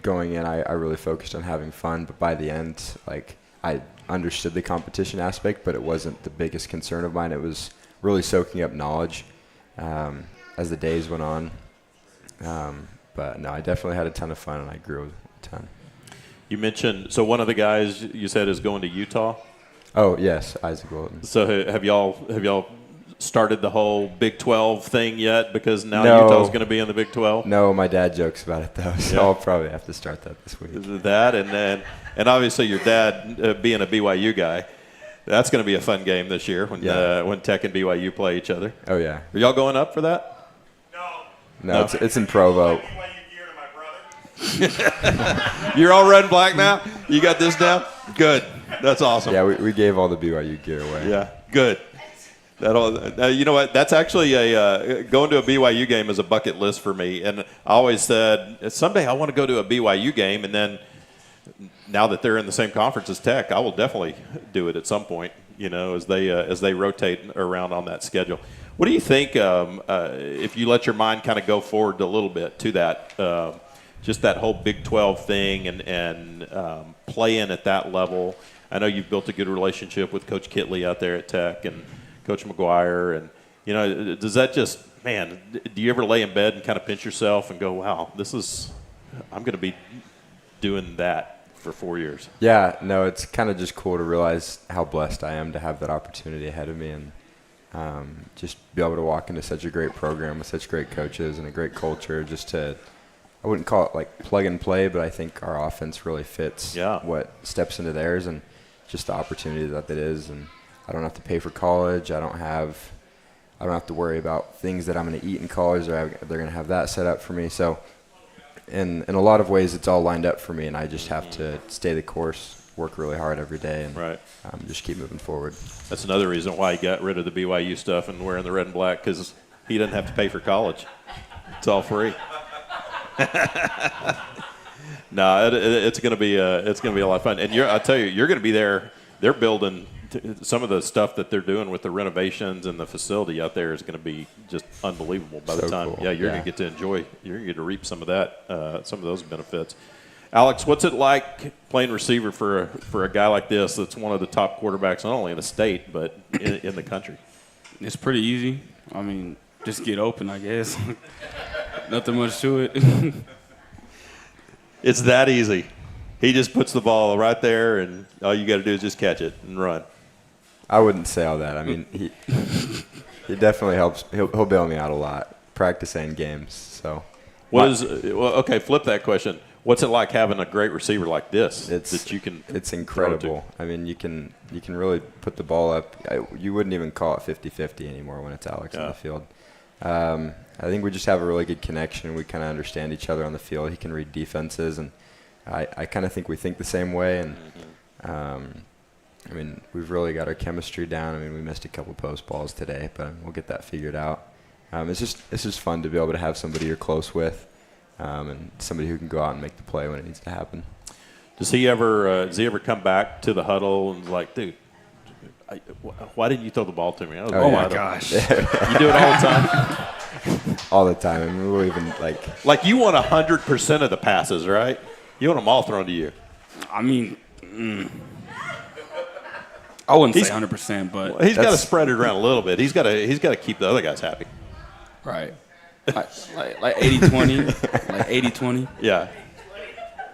going in, I really focused on having fun, but by the end, like, I understood the competition aspect, but it wasn't the biggest concern of mine. It was really soaking up knowledge as the days went on. But no, I definitely had a ton of fun, and I grew a ton. You mentioned, so one of the guys you said is going to Utah? Oh, yes, Isaac Wilton. So have y'all started the whole Big 12 thing yet? Because now No. Utah's going to be in the Big 12? No, my dad jokes about it, though, so I'll probably have to start that this week. That, and obviously your dad being a BYU guy, that's going to be a fun game this year when Tech and BYU play each other. Oh, yeah. Are y'all going up for that? No. It's in Provo. You're all red and black now? You got this down? Good. That's awesome. Yeah, we gave all the BYU gear away. Yeah, good. You know what? That's actually going to a BYU game is a bucket list for me. And I always said, someday I want to go to a BYU game. And then now that they're in the same conference as Tech, I will definitely do it at some point, as they rotate around on that schedule. What do you think if you let your mind kind of go forward a little bit to that, just that whole Big 12 thing and playing at that level? I know you've built a good relationship with Coach Kitley out there at Tech and Coach McGuire. And, does that just, man, do you ever lay in bed and kind of pinch yourself and go, wow, I'm going to be doing that for 4 years? Yeah, no, it's kind of just cool to realize how blessed I am to have that opportunity ahead of me, and just be able to walk into such a great program with such great coaches and a great culture. I wouldn't call it like plug and play, but I think our offense really fits what steps into theirs, and just the opportunity that it is. And I don't have to pay for college. I don't have to worry about things that I'm going to eat in college. They're going to have that set up for me. So in a lot of ways, it's all lined up for me, and I just have to stay the course, work really hard every day, and just keep moving forward. That's another reason why he got rid of the BYU stuff and wearing the red and black, because he doesn't have to pay for college. It's all free. No, it's going to be a lot of fun, and I tell you, you're going to be there. They're building some of the stuff that they're doing with the renovations, and the facility out there is going to be just unbelievable by the time. Cool. Yeah, you're going to get to enjoy. You're going to get to reap some of that, some of those benefits. Alex, what's it like playing receiver for a guy like this that's one of the top quarterbacks not only in the state but in the country? It's pretty easy. I mean, just get open, I guess. Nothing much to it. It's that easy. He just puts the ball right there, and all you got to do is just catch it and run. I wouldn't say all that. I mean, he definitely helps. He'll bail me out a lot, practice and games. So, Okay, flip that question. What's it like having a great receiver like this that you can? It's incredible. I mean, you can really put the ball up. You wouldn't even call it 50-50 anymore when it's Alex on the field. I think we just have a really good connection. We kind of understand each other on the field. He can read defenses, and I kind of think we think the same way. And I mean, we've really got our chemistry down. I mean, we missed a couple post balls today, but we'll get that figured out. It's just fun to be able to have somebody you're close with, and somebody who can go out and make the play when it needs to happen. Does he ever come back to the huddle and like, dude, why didn't you throw the ball to me? Oh my gosh. You do it all the time? All the time. I mean, we'll even Like you want 100% of the passes, right? You want them all thrown to you. I mean, I wouldn't say 100%, but He's got to spread it around a little bit. He's got to keep the other guys happy. right. Like 80-20, like 80-20. Yeah.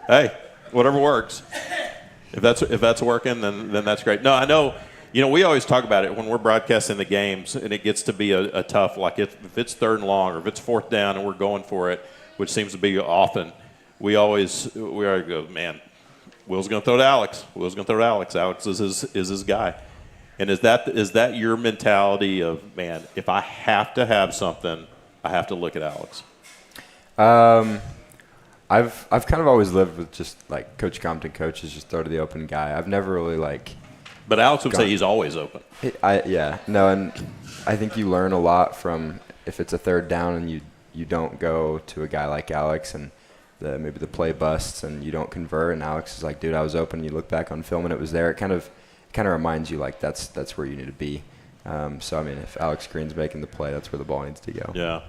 Hey, whatever works. If that's working, then that's great. No, I know. You know, we always talk about it when we're broadcasting the games, and it gets to be a tough. Like if it's 3rd and long, or if it's 4th down, and we're going for it, which seems to be often. We always go, man. Will's going to throw to Alex. Will's going to throw to Alex. Alex is his guy. And is that your mentality of, man, if I have to have something, I have to look at Alex? I've kind of always lived with just like Coach Compton coaches just throw to the open guy. I've never really But Alex would say he's always open. And I think you learn a lot from if it's a 3rd down and you don't go to a guy like Alex and maybe the play busts and you don't convert and Alex is like, dude, I was open. And you look back on film and it was there. It kind of reminds you like that's where you need to be. So I mean, if Alex Green's making the play, that's where the ball needs to go. Yeah.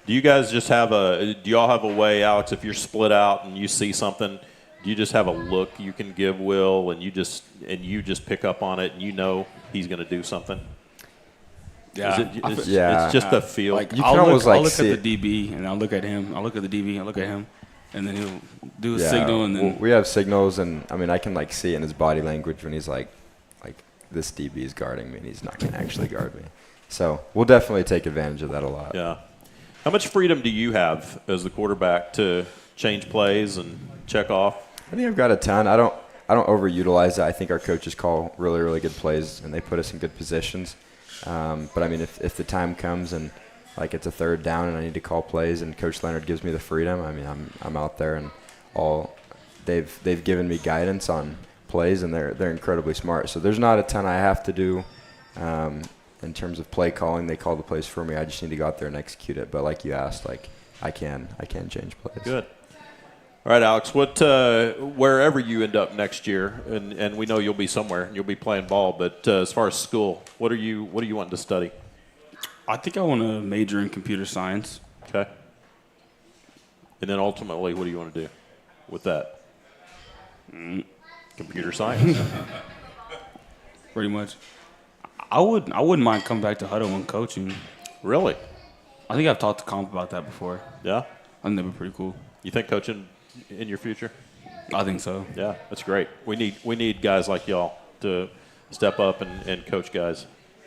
Do you guys just do y'all have a way, Alex, if you're split out and you see something, do you just have a look you can give Will and you just pick up on it and you know he's going to do something? Yeah. It's just a feel. Like, You I'll can almost, look see at the DB, and I'll look at him. I'll look at the DB, I'll look at him, and then he'll do a signal. And then we have signals, and I mean, I can see it in his body language when he's like this DB is guarding me, and he's not going to actually guard me. So we'll definitely take advantage of that a lot. Yeah. How much freedom do you have as the quarterback to change plays and check off? I think I've got a ton. I don't overutilize it. I think our coaches call really, really good plays, and they put us in good positions. But I mean, if the time comes and it's a 3rd down and I need to call plays, and Coach Leonard gives me the freedom, I mean, I'm out there, and they've given me guidance on plays, and they're incredibly smart. So there's not a ton I have to do in terms of play calling. They call the plays for me. I just need to go out there and execute it. But like you asked, I can change plays. Good. All right, Alex. Wherever you end up next year, and we know you'll be somewhere and you'll be playing ball. But as far as school, what are you wanting to study? I think I want to major in computer science. Okay. And then ultimately, what do you want to do with that? Computer science. Pretty much. I wouldn't mind coming back to Hutto and coaching. Really? I think I've talked to Comp about that before. Yeah. I think that'd be pretty cool. You think coaching in your future? I think so. Yeah, that's great. We need guys like y'all to step up and coach guys.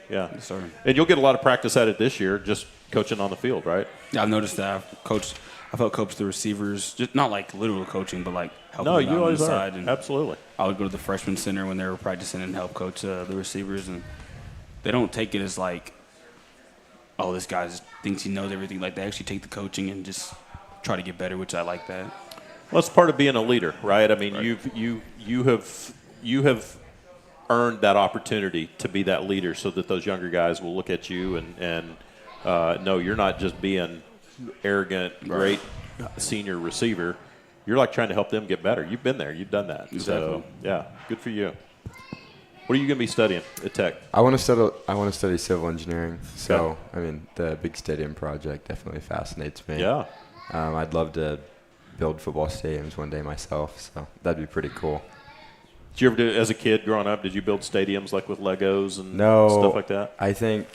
Yeah. Yes, sir. And you'll get a lot of practice at it this year, just coaching on the field, right? Yeah, I've noticed that. I've helped coach the receivers, just not like literal coaching, but like helping No, them you out on always the are. side. And Absolutely. I would go to the freshman center when they were practicing and help coach the receivers, and they don't take it as like, oh, this guy just thinks he knows everything. Like, they actually take the coaching and just try to get better, which I like that. Well, that's part of being a leader, right? I mean, Right. you have earned that opportunity to be that leader, so that those younger guys will look at you and know you're not just being arrogant, great senior receiver. You're like trying to help them get better. You've been there. You've done that. Exactly. So, yeah, good for you. What are you going to be studying at Tech? I want to study civil engineering. So I mean, the big stadium project definitely fascinates me. Yeah. I'd love to build football stadiums one day myself. So that'd be pretty cool. Did you ever do, as a kid growing up, did you build stadiums like with Legos and No, stuff like that? I think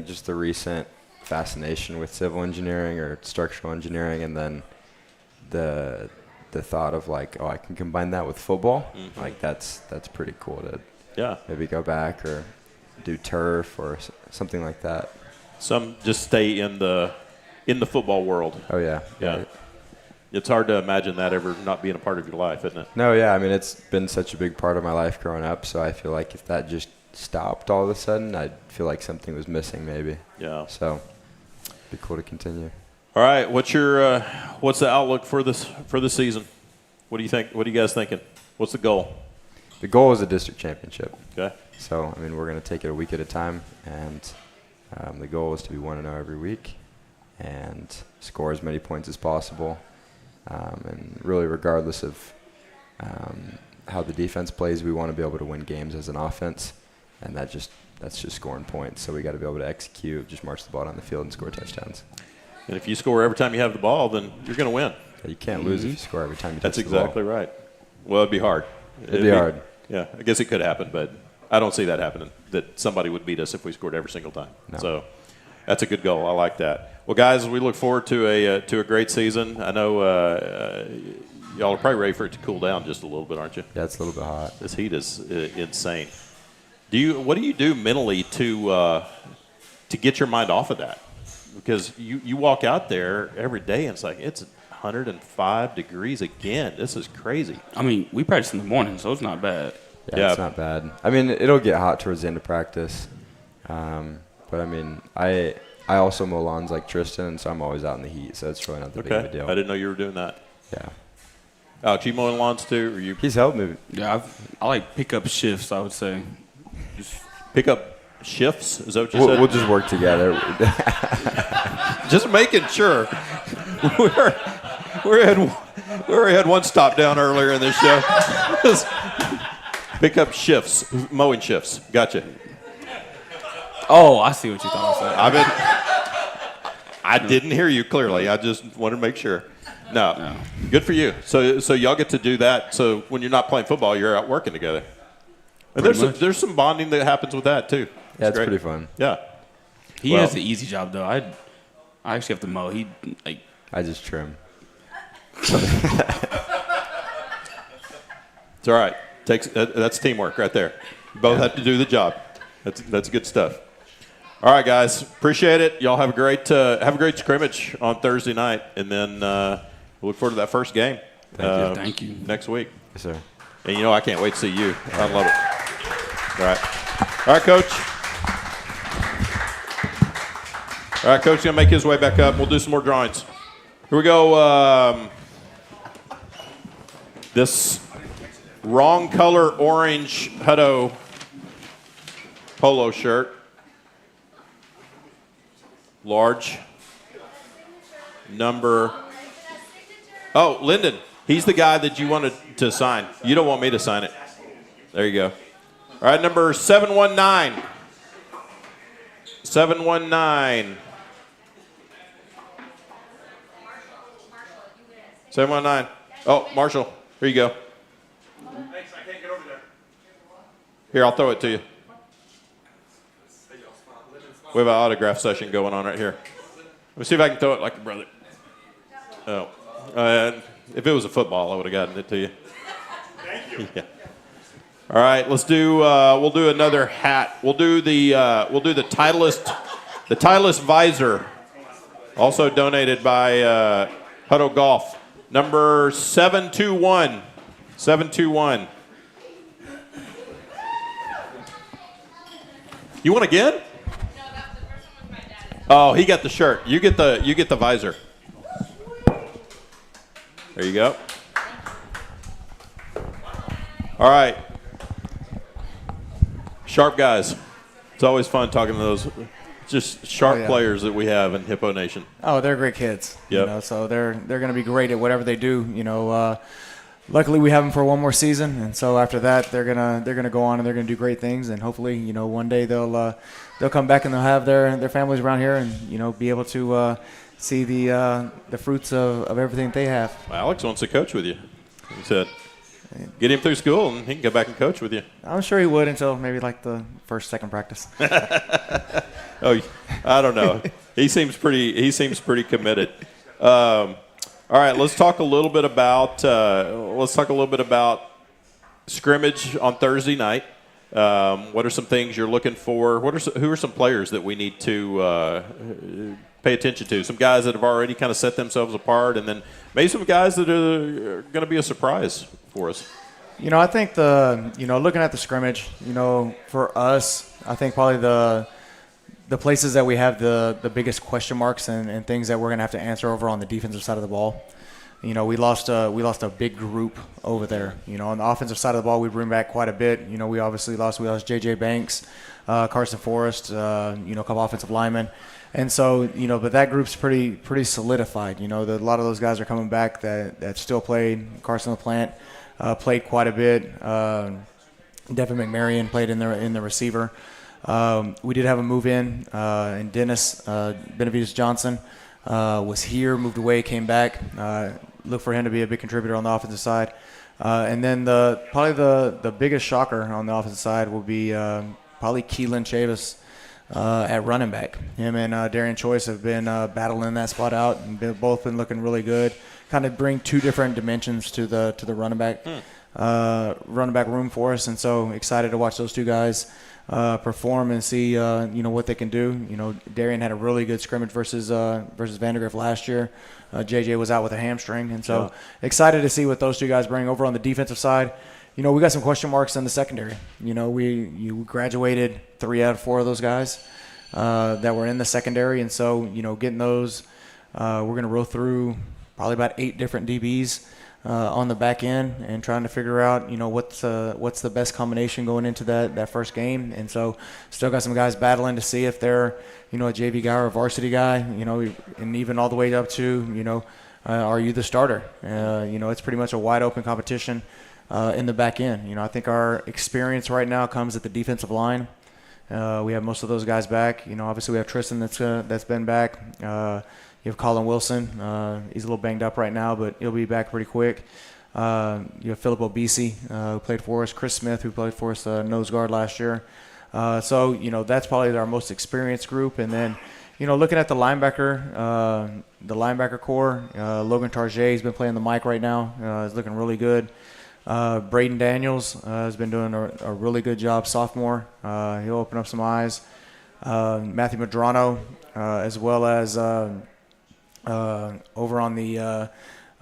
just the recent fascination with civil engineering or structural engineering, and then the thought of like, oh, I can combine that with football. Mm-hmm. Like that's pretty cool to maybe go back or do turf or something like that. Some just stay in the football world. Oh yeah. Yeah. It's hard to imagine that ever not being a part of your life, isn't it? No, yeah. I mean, it's been such a big part of my life growing up. So I feel like if that just stopped all of a sudden, I'd feel like something was missing maybe. Yeah. So it'd be cool to continue. All right. What's the outlook for this season? What do you think? What are you guys thinking? What's the goal? The goal is a district championship. Okay. So, I mean, we're going to take it a week at a time. And the goal is to be 1-0 every week and score as many points as possible. And really, regardless of how the defense plays, we want to be able to win games as an offense, and that's just scoring points. So we got to be able to execute, just march the ball down the field and score touchdowns. And if you score every time you have the ball, then you're going to win. Yeah, you can't lose if you score every time you touch That's the ball. exactly right. Well, it'd be hard. It'd be hard. Yeah, I guess it could happen, but I don't see that happening, that somebody would beat us if we scored every single time. No. So that's a good goal. I like that. Well, guys, we look forward to a great season. I know y'all are probably ready for it to cool down just a little bit, aren't you? Yeah, it's a little bit hot. This heat is insane. What do you do mentally to get your mind off of that? Because you walk out there every day and it's like it's 105 degrees again. This is crazy. I mean, we practice in the morning, so it's not bad. Yeah, it's not bad. I mean, it'll get hot towards the end of practice. But, I mean, I also mow lawns like Tristan, and so I'm always out in the heat, so it's really not that big of a deal. I didn't know you were doing that. Yeah. Alex, you mowing lawns too? Or you He's helped me. Yeah, I like pick up shifts, I would say. pick up shifts? Is that what you said? We'll just work together. Just making sure. we had one stop down earlier in this show. Pick up shifts, mowing shifts. Gotcha. Oh, I see what you thought I said. I didn't hear you clearly. I just wanted to make sure. No. Good for you. So y'all get to do that. So when you're not playing football, you're out working together. And there's some bonding that happens with that too. Yeah, it's great. pretty fun. Yeah. He has the easy job though. I actually have to mow. I just trim. It's all right. That's teamwork right there. You both have to do the job. That's good stuff. All right, guys. Appreciate it. Y'all have a great scrimmage on Thursday night, and then we'll look forward to that first game. Thank you. Next week. Yes, sir. And I can't wait to see you. I love it. All right, Coach. All right, Coach is gonna make his way back up. We'll do some more drawings. Here we go. This wrong color orange Hutto polo shirt. Large. Number. Oh, Lyndon. He's the guy that you wanted to sign. You don't want me to sign it. There you go. All right, number 719. 719. 719. Oh, Marshall. Here you go. Thanks. I can't get over there. Here, I'll throw it to you. We have an autograph session going on right here. Let me see if I can throw it like a brother. Oh. If it was a football, I would have gotten it to you. Thank you. Yeah. All right, let's do. We'll do another hat. We'll do the Titleist visor, also donated by Hutto Golf. Number 721. 721. You want again? No, the first one was my dad. Oh, he got the shirt. You get the visor. There you go. All right. Sharp guys. It's always fun talking to those just sharp players that we have in Hippo Nation. Oh, they're great kids. Yep. So they're going to be great at whatever they do. Luckily we have them for one more season, and so after that they're gonna go on and they're gonna do great things, and hopefully one day they'll come back and they'll have their families around here and be able to see the fruits of everything they have. Well, Alex wants to coach with you. He said, get him through school and he can go back and coach with you. I'm sure he would until maybe like the second practice. Oh, I don't know. He seems pretty committed. All right, let's talk a little bit about scrimmage on Thursday night. What are some things you're looking for? Who are some players that we need to pay attention to? Some guys that have already kind of set themselves apart, and then maybe some guys that are going to be a surprise for us. I think looking at the scrimmage, for us, I think probably the places that we have the biggest question marks and things that we're going to have to answer over on the defensive side of the ball. We lost a big group over there. On the offensive side of the ball, we bring back quite a bit. We obviously lost J.J. Banks, Carson Forrest, a couple offensive linemen. And so, but that group's pretty solidified. A lot of those guys are coming back that still played. Carson LaPlante played quite a bit. Devin McMarion played in the receiver. We did have a move in, and Dennis Benavides Johnson was here, moved away, came back. Look for him to be a big contributor on the offensive side. And then probably the biggest shocker on the offensive side will be probably Keelan Chavis at running back. Him and Darian Choice have been battling that spot out, and both been looking really good. Kind of bring two different dimensions to the running back room for us, and so excited to watch those two guys perform and see what they can do. Darian had a really good scrimmage versus Vandergrift last year. JJ was out with a hamstring, and so excited to see what those two guys bring over on the defensive side. We got some question marks in the secondary. You graduated 3 out of 4 of those guys that were in the secondary, and so getting those, we're going to roll through probably about 8 different DBs on the back end and trying to figure out what's the best combination going into that first game. And so still got some guys battling to see if they're a JV guy or a varsity guy, and even all the way up to are you the starter? It's pretty much a wide open competition in the back end. I think our experience right now comes at the defensive line. We have most of those guys back. Obviously we have Tristan that's been back. You have Colin Wilson. He's a little banged up right now, but he'll be back pretty quick. You have Philip Obese, who played for us. Chris Smith, who played for us nose guard last year. So that's probably our most experienced group. And then, looking at the linebacker core, Logan Tarjay has been playing the mic right now. He's looking really good. Braden Daniels has been doing a really good job, sophomore. He'll open up some eyes. Matthew Madrano, as well as over on the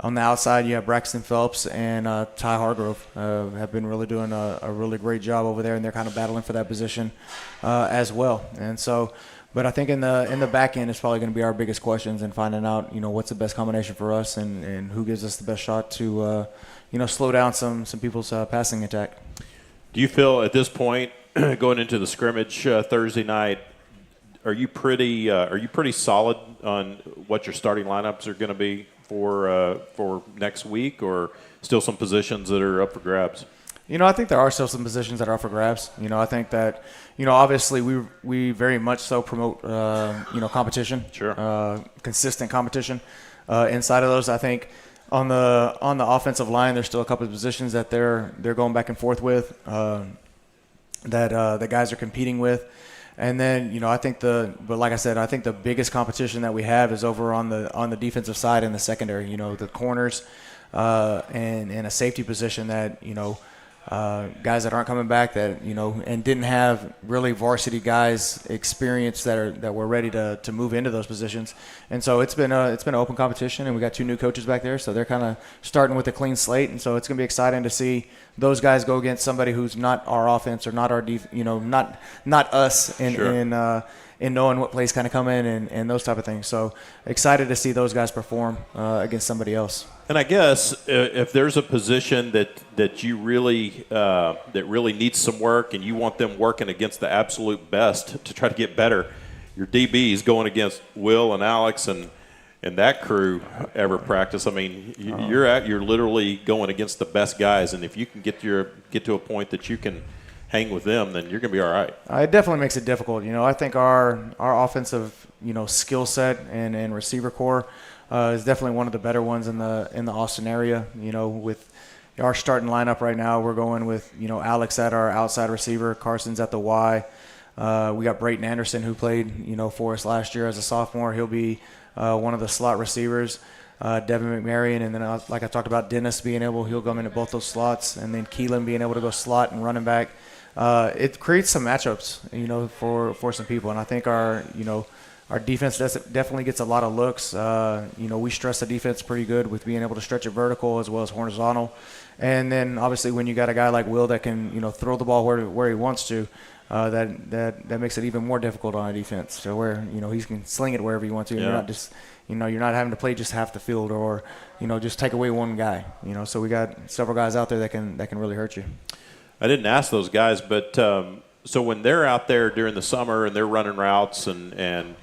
outside, you have Braxton Phelps and Ty Hargrove have been really doing a really great job over there, and they're kind of battling for that position as well. And so, but I think in the back end, it's probably going to be our biggest questions and finding out what's the best combination for us and who gives us the best shot to slow down some people's passing attack. Do you feel at this point, going into the scrimmage Thursday night, are you pretty solid on what your starting lineups are going to be for next week, or still some positions that are up for grabs? I think there are still some positions that are up for grabs. I think that obviously we very much so promote competition, sure, consistent competition. Inside of those, I think on the offensive line, there's still a couple of positions that they're going back and forth with that the guys are competing with. And then, I think but like I said, I think the biggest competition that we have is over on the defensive side in the secondary. The corners and a safety position that guys that aren't coming back that and didn't have really varsity guys experience that were ready to move into those positions. And so it's been an open competition, and we got 2 new coaches back there, so they're kind of starting with a clean slate. And so it's going to be exciting to see those guys go against somebody who's not our offense or not our not us in knowing what plays kind of come in and those type of things. So excited to see those guys perform against somebody else. And I guess if there's a position that you really that really needs some work, and you want them working against the absolute best to try to get better, your DBs going against Will and Alex and that crew ever practice. I mean, you're literally going against the best guys, and if you can get to a point that you can hang with them, then you're going to be all right. It definitely makes it difficult. I think our offensive, skill set and receiver core is definitely one of the better ones in the Austin area. With our starting lineup right now, we're going with, Alex at our outside receiver, Carson's at the Y. We got Brayton Anderson, who played, for us last year as a sophomore. He'll be one of the slot receivers. Devin McMarion, and then like I talked about, Dennis he'll come into both those slots, and then Keelan being able to go slot and running back. It creates some matchups, for some people, and I think our defense definitely gets a lot of looks. We stress the defense pretty good with being able to stretch it vertical as well as horizontal, and then obviously when you got a guy like Will that can throw the ball where he wants to, that makes it even more difficult on a defense. So where he can sling it wherever he wants to. Yeah. You're not just you're not having to play just half the field or just take away one guy. So we got several guys out there that can really hurt you. I didn't ask those guys, but so when they're out there during the summer and they're running routes and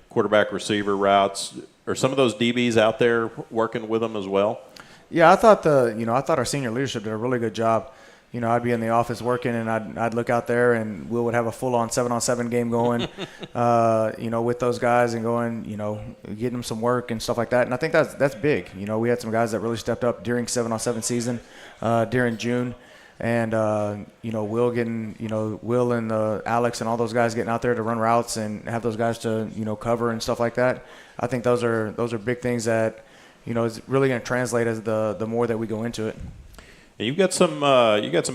quarterback receiver routes, are some of those DBs out there working with them as well? Yeah, I thought our senior leadership did a really good job. I'd be in the office working, and I'd look out there, and Will would have a full-on 7-on-7 game going, with those guys and going, getting them some work and stuff like that. And I think that's big. We had some guys that really stepped up during 7-on-7 season, during June, and Will getting, Will and Alex and all those guys getting out there to run routes and have those guys to cover and stuff like that. I think those are big things that is really going to translate as the more that we go into it. And you've got some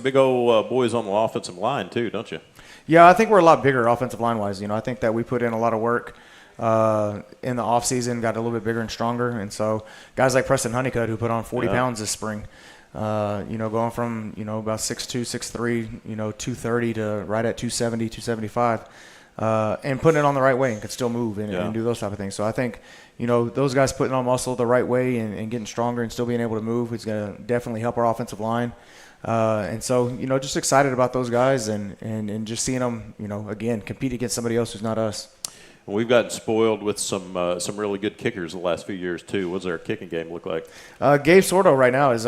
big old boys on the offensive line too, don't you? Yeah, I think we're a lot bigger offensive line wise. I think that we put in a lot of work in the off season, got a little bit bigger and stronger, and so guys like Preston Honeycutt, who put on 40 pounds this spring, going from about 6'2", 6'3", 230 to right at 270, 275. And putting it on the right way and could still move and do those type of things. So I think, those guys putting on muscle the right way and getting stronger and still being able to move is going to definitely help our offensive line. And so, just excited about those guys and just seeing them, again, compete against somebody else who's not us. Well, we've gotten spoiled with some really good kickers the last few years too. What's our kicking game look like? Gabe Sordo right now is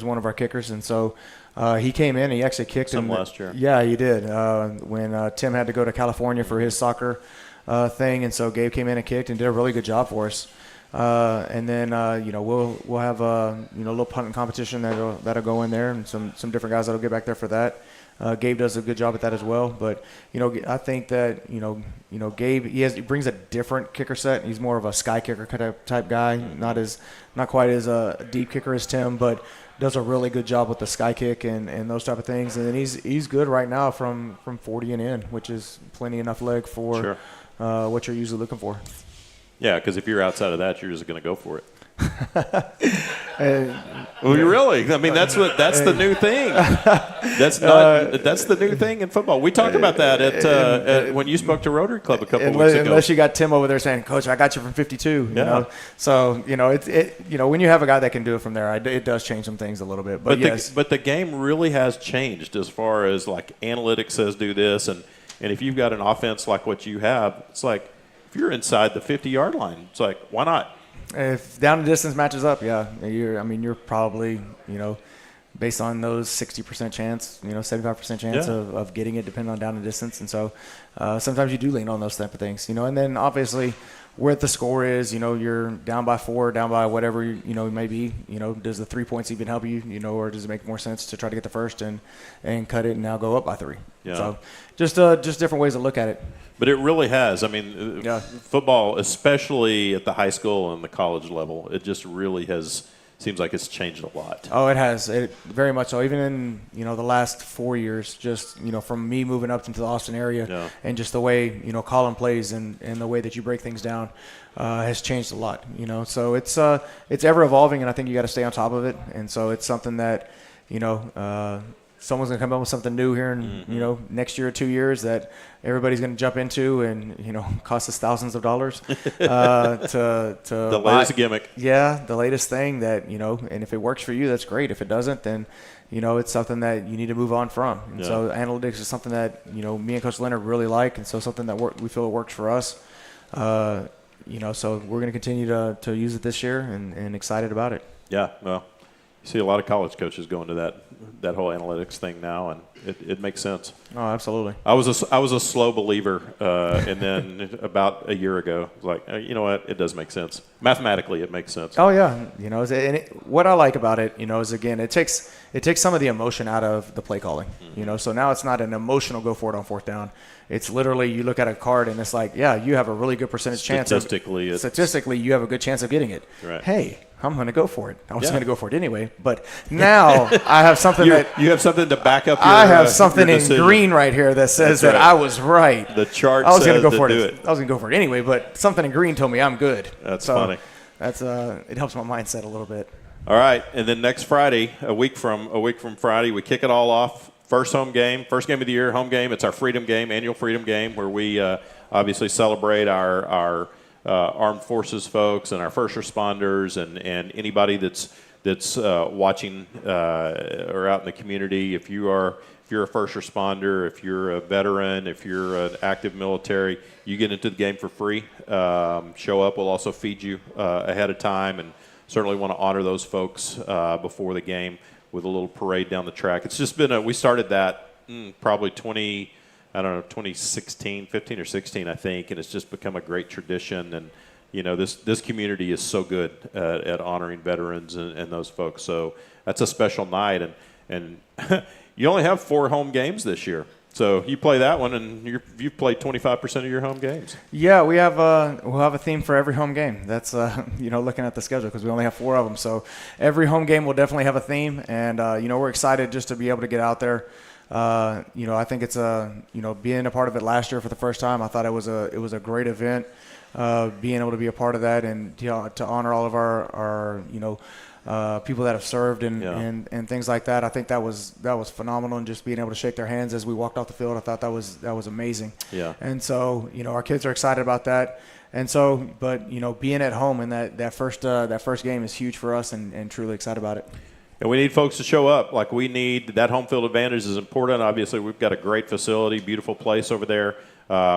one of our kickers, and so he came in. He actually kicked some last year. Yeah, he did. When Tim had to go to California for his soccer thing, and so Gabe came in and kicked and did a really good job for us. And then we'll have a little punting competition that'll go in there, and some different guys that'll get back there for that. Gabe does a good job at that as well. But I think that Gabe he brings a different kicker set. He's more of a sky kicker type guy, not quite as a deep kicker as Tim, but does a really good job with the sky kick and those type of things. And then he's good right now from 40 and in, which is plenty enough leg for what you're usually looking for. Yeah, because if you're outside of that, you're just going to go for it. Well, really? I mean, that's the new thing. That's the new thing in football. We talked about that at when you spoke to Rotary Club a couple weeks ago. Unless you got Tim over there saying, "Coach, I got you from 52." You know, so when you have a guy that can do it from there, it does change some things a little bit. But yes, but the game really has changed as far as like analytics says do this, and if you've got an offense like what you have, it's like if you're inside the 50-yard line, it's like why not? If down and distance matches up, you're probably, based on those 60% chance, 75% chance of getting it depending on down and distance. And so sometimes you do lean on those type of things, and then obviously where the score is, you're down by 4, down by whatever, it may be, does the 3 points even help you, or does it make more sense to try to get the first and cut it and now go up by 3? Yeah. So just different ways to look at it. But it really has. I mean, football, especially at the high school and the college level, it just really seems like it's changed a lot. Oh, it has. It very much so. Even in, the last 4 years, just, from me moving up into the Austin area and just the way, Colin plays and the way that you break things down has changed a lot, So it's ever evolving, and I think you got to stay on top of it. And so it's something that, someone's going to come up with something new here in, next year or 2 years that everybody's going to jump into and, cost us thousands of dollars to the latest gimmick. Yeah, the latest thing that, and if it works for you, that's great. If it doesn't, then, it's something that you need to move on from. And so analytics is something that, me and Coach Leonard really like, and so something that we feel it works for us. So we're going to continue to use it this year and excited about it. Yeah, well. You see a lot of college coaches going to that whole analytics thing now, and it makes sense. Oh, absolutely. I was a slow believer, and then about a year ago, I was like, you know what? It does make sense. Mathematically, it makes sense. Oh yeah, what I like about it, is again, it takes some of the emotion out of the play calling. So now it's not an emotional go for it on fourth down. It's literally you look at a card and it's like, yeah, you have a really good percentage chance. Statistically, you have a good chance of getting it. Right. Hey, I'm going to go for it. I was going to go for it anyway, but now I have something you have something to back up. I have something in green right here that says that I was right. The chart. I was going to go for it. I was going to go for it anyway, but something in green told me I'm good. That's funny. That's it helps my mindset a little bit. All right, and then next Friday, a week from Friday, we kick it all off. First game of the year, home game. It's our Freedom Game, annual Freedom Game, where we obviously celebrate our armed forces folks and our first responders and anybody that's watching or out in the community. If you're a first responder, if you're a veteran, if you're an active military, you get into the game for free. Show up. We'll also feed you ahead of time, and certainly want to honor those folks before the game with a little parade down the track. It's just been we started that probably 2016, 15 or 16, I think, and it's just become a great tradition. And this community is so good at honoring veterans and those folks. So that's a special night, and you only have 4 home games this year. So you play that one, and you've played 25% of your home games. Yeah, we'll have a theme for every home game. That's looking at the schedule because we only have 4 of them. So every home game will definitely have a theme, and we're excited just to be able to get out there. I think it's being a part of it last year for the first time. I thought it was a great event, being able to be a part of that and to honor all of our people that have served and things like that. I think that was phenomenal, and just being able to shake their hands as we walked off the field, I thought that was amazing. Yeah. And so our kids are excited about that. And so, but being at home in that first game is huge for us, and truly excited about it. And we need folks to show up. Like, we need that home field advantage is important. Obviously, we've got a great facility, beautiful place over there.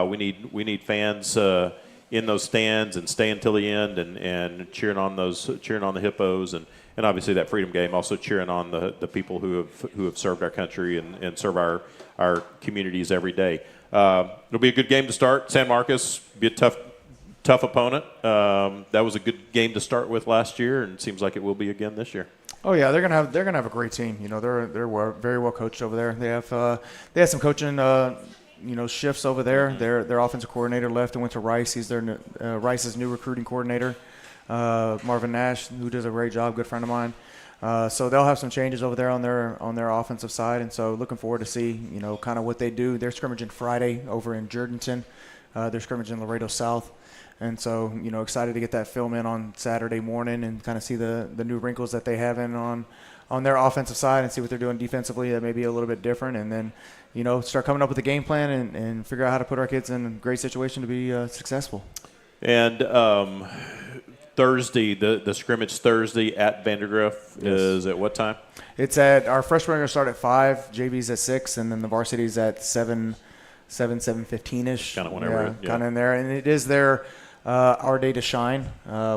We need fans in those stands and stay until the end and cheering on the Hippos and obviously that Freedom Game, also cheering on the people who have served our country and serve our communities every day. It'll be a good game to start. San Marcos be a tough opponent. That was a good game to start with last year, and it seems like it will be again this year. Oh yeah, they're gonna have a great team. They're very well coached over there. They have some coaching shifts over there. Their offensive coordinator left and went to Rice. He's Rice's new recruiting coordinator, Marvin Nash, who does a great job, good friend of mine. So they'll have some changes over there on their offensive side, and so looking forward to see kind of what they do. They're scrimmaging Friday over in Jordanton. They're scrimmaging Laredo South. And so, excited to get that film in on Saturday morning and kind of see the new wrinkles that they have in on their offensive side and see what they're doing defensively that may be a little bit different. And then, start coming up with a game plan and figure out how to put our kids in a great situation to be successful. And Thursday, the scrimmage Thursday at Vandergrift is at what time? It's at our freshmen are going to start at 5, JV's at 6, and then the varsity's at 7:15ish. Kind of whenever. Yeah, kind of in there. And it is our day to shine,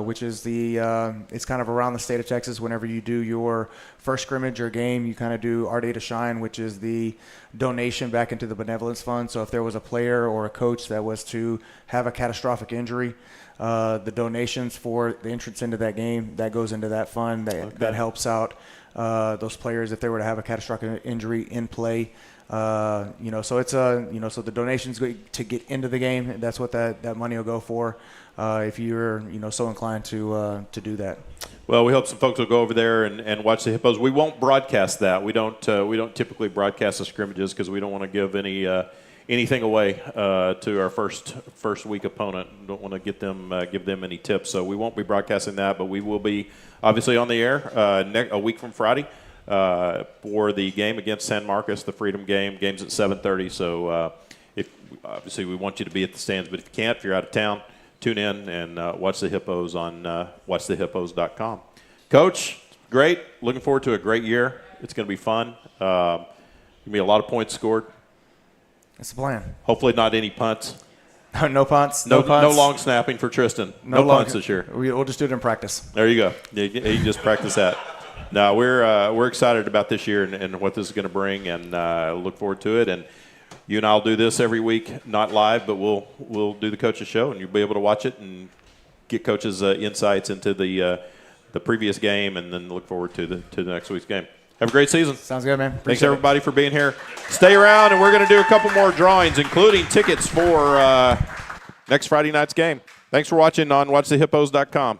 which is it's kind of around the state of Texas. Whenever you do your first scrimmage or game, you kind of do our day to shine, which is the donation back into the benevolence fund. So if there was a player or a coach that was to have a catastrophic injury, the donations for the entrance into that game, that goes into that fund that helps out those players if they were to have a catastrophic injury in play. So it's so the donations go to get into the game. That's what that money will go for. If you're so inclined to do that. Well, we hope some folks will go over there and watch the Hippos. We won't broadcast that. We don't typically broadcast the scrimmages because we don't want to give anything away to our first week opponent. We don't want to give them any tips. So we won't be broadcasting that, but we will be obviously on the air a week from Friday. For the game against San Marcos, the Freedom Game. Game's at 7:30. So if obviously we want you to be at the stands, but if you can't, if you're out of town, tune in and watch the Hippos on watchthehippos.com. Coach, great. Looking forward to a great year. It's going to be fun. Going to be a lot of points scored. That's the plan. Hopefully not any punts. No punts. No long snapping for Tristan. No punts this year. We'll just do it in practice. There you go. You can just practice that. No, we're excited about this year and what this is going to bring, and look forward to it. And you and I'll do this every week, not live, but we'll do the coaches show, and you'll be able to watch it and get coaches' insights into the previous game, and then look forward to the next week's game. Have a great season. Sounds good, man. Thanks Appreciate everybody for being here. Stay around, and we're going to do a couple more drawings, including tickets for next Friday night's game. Thanks for watching on WatchTheHippos.com.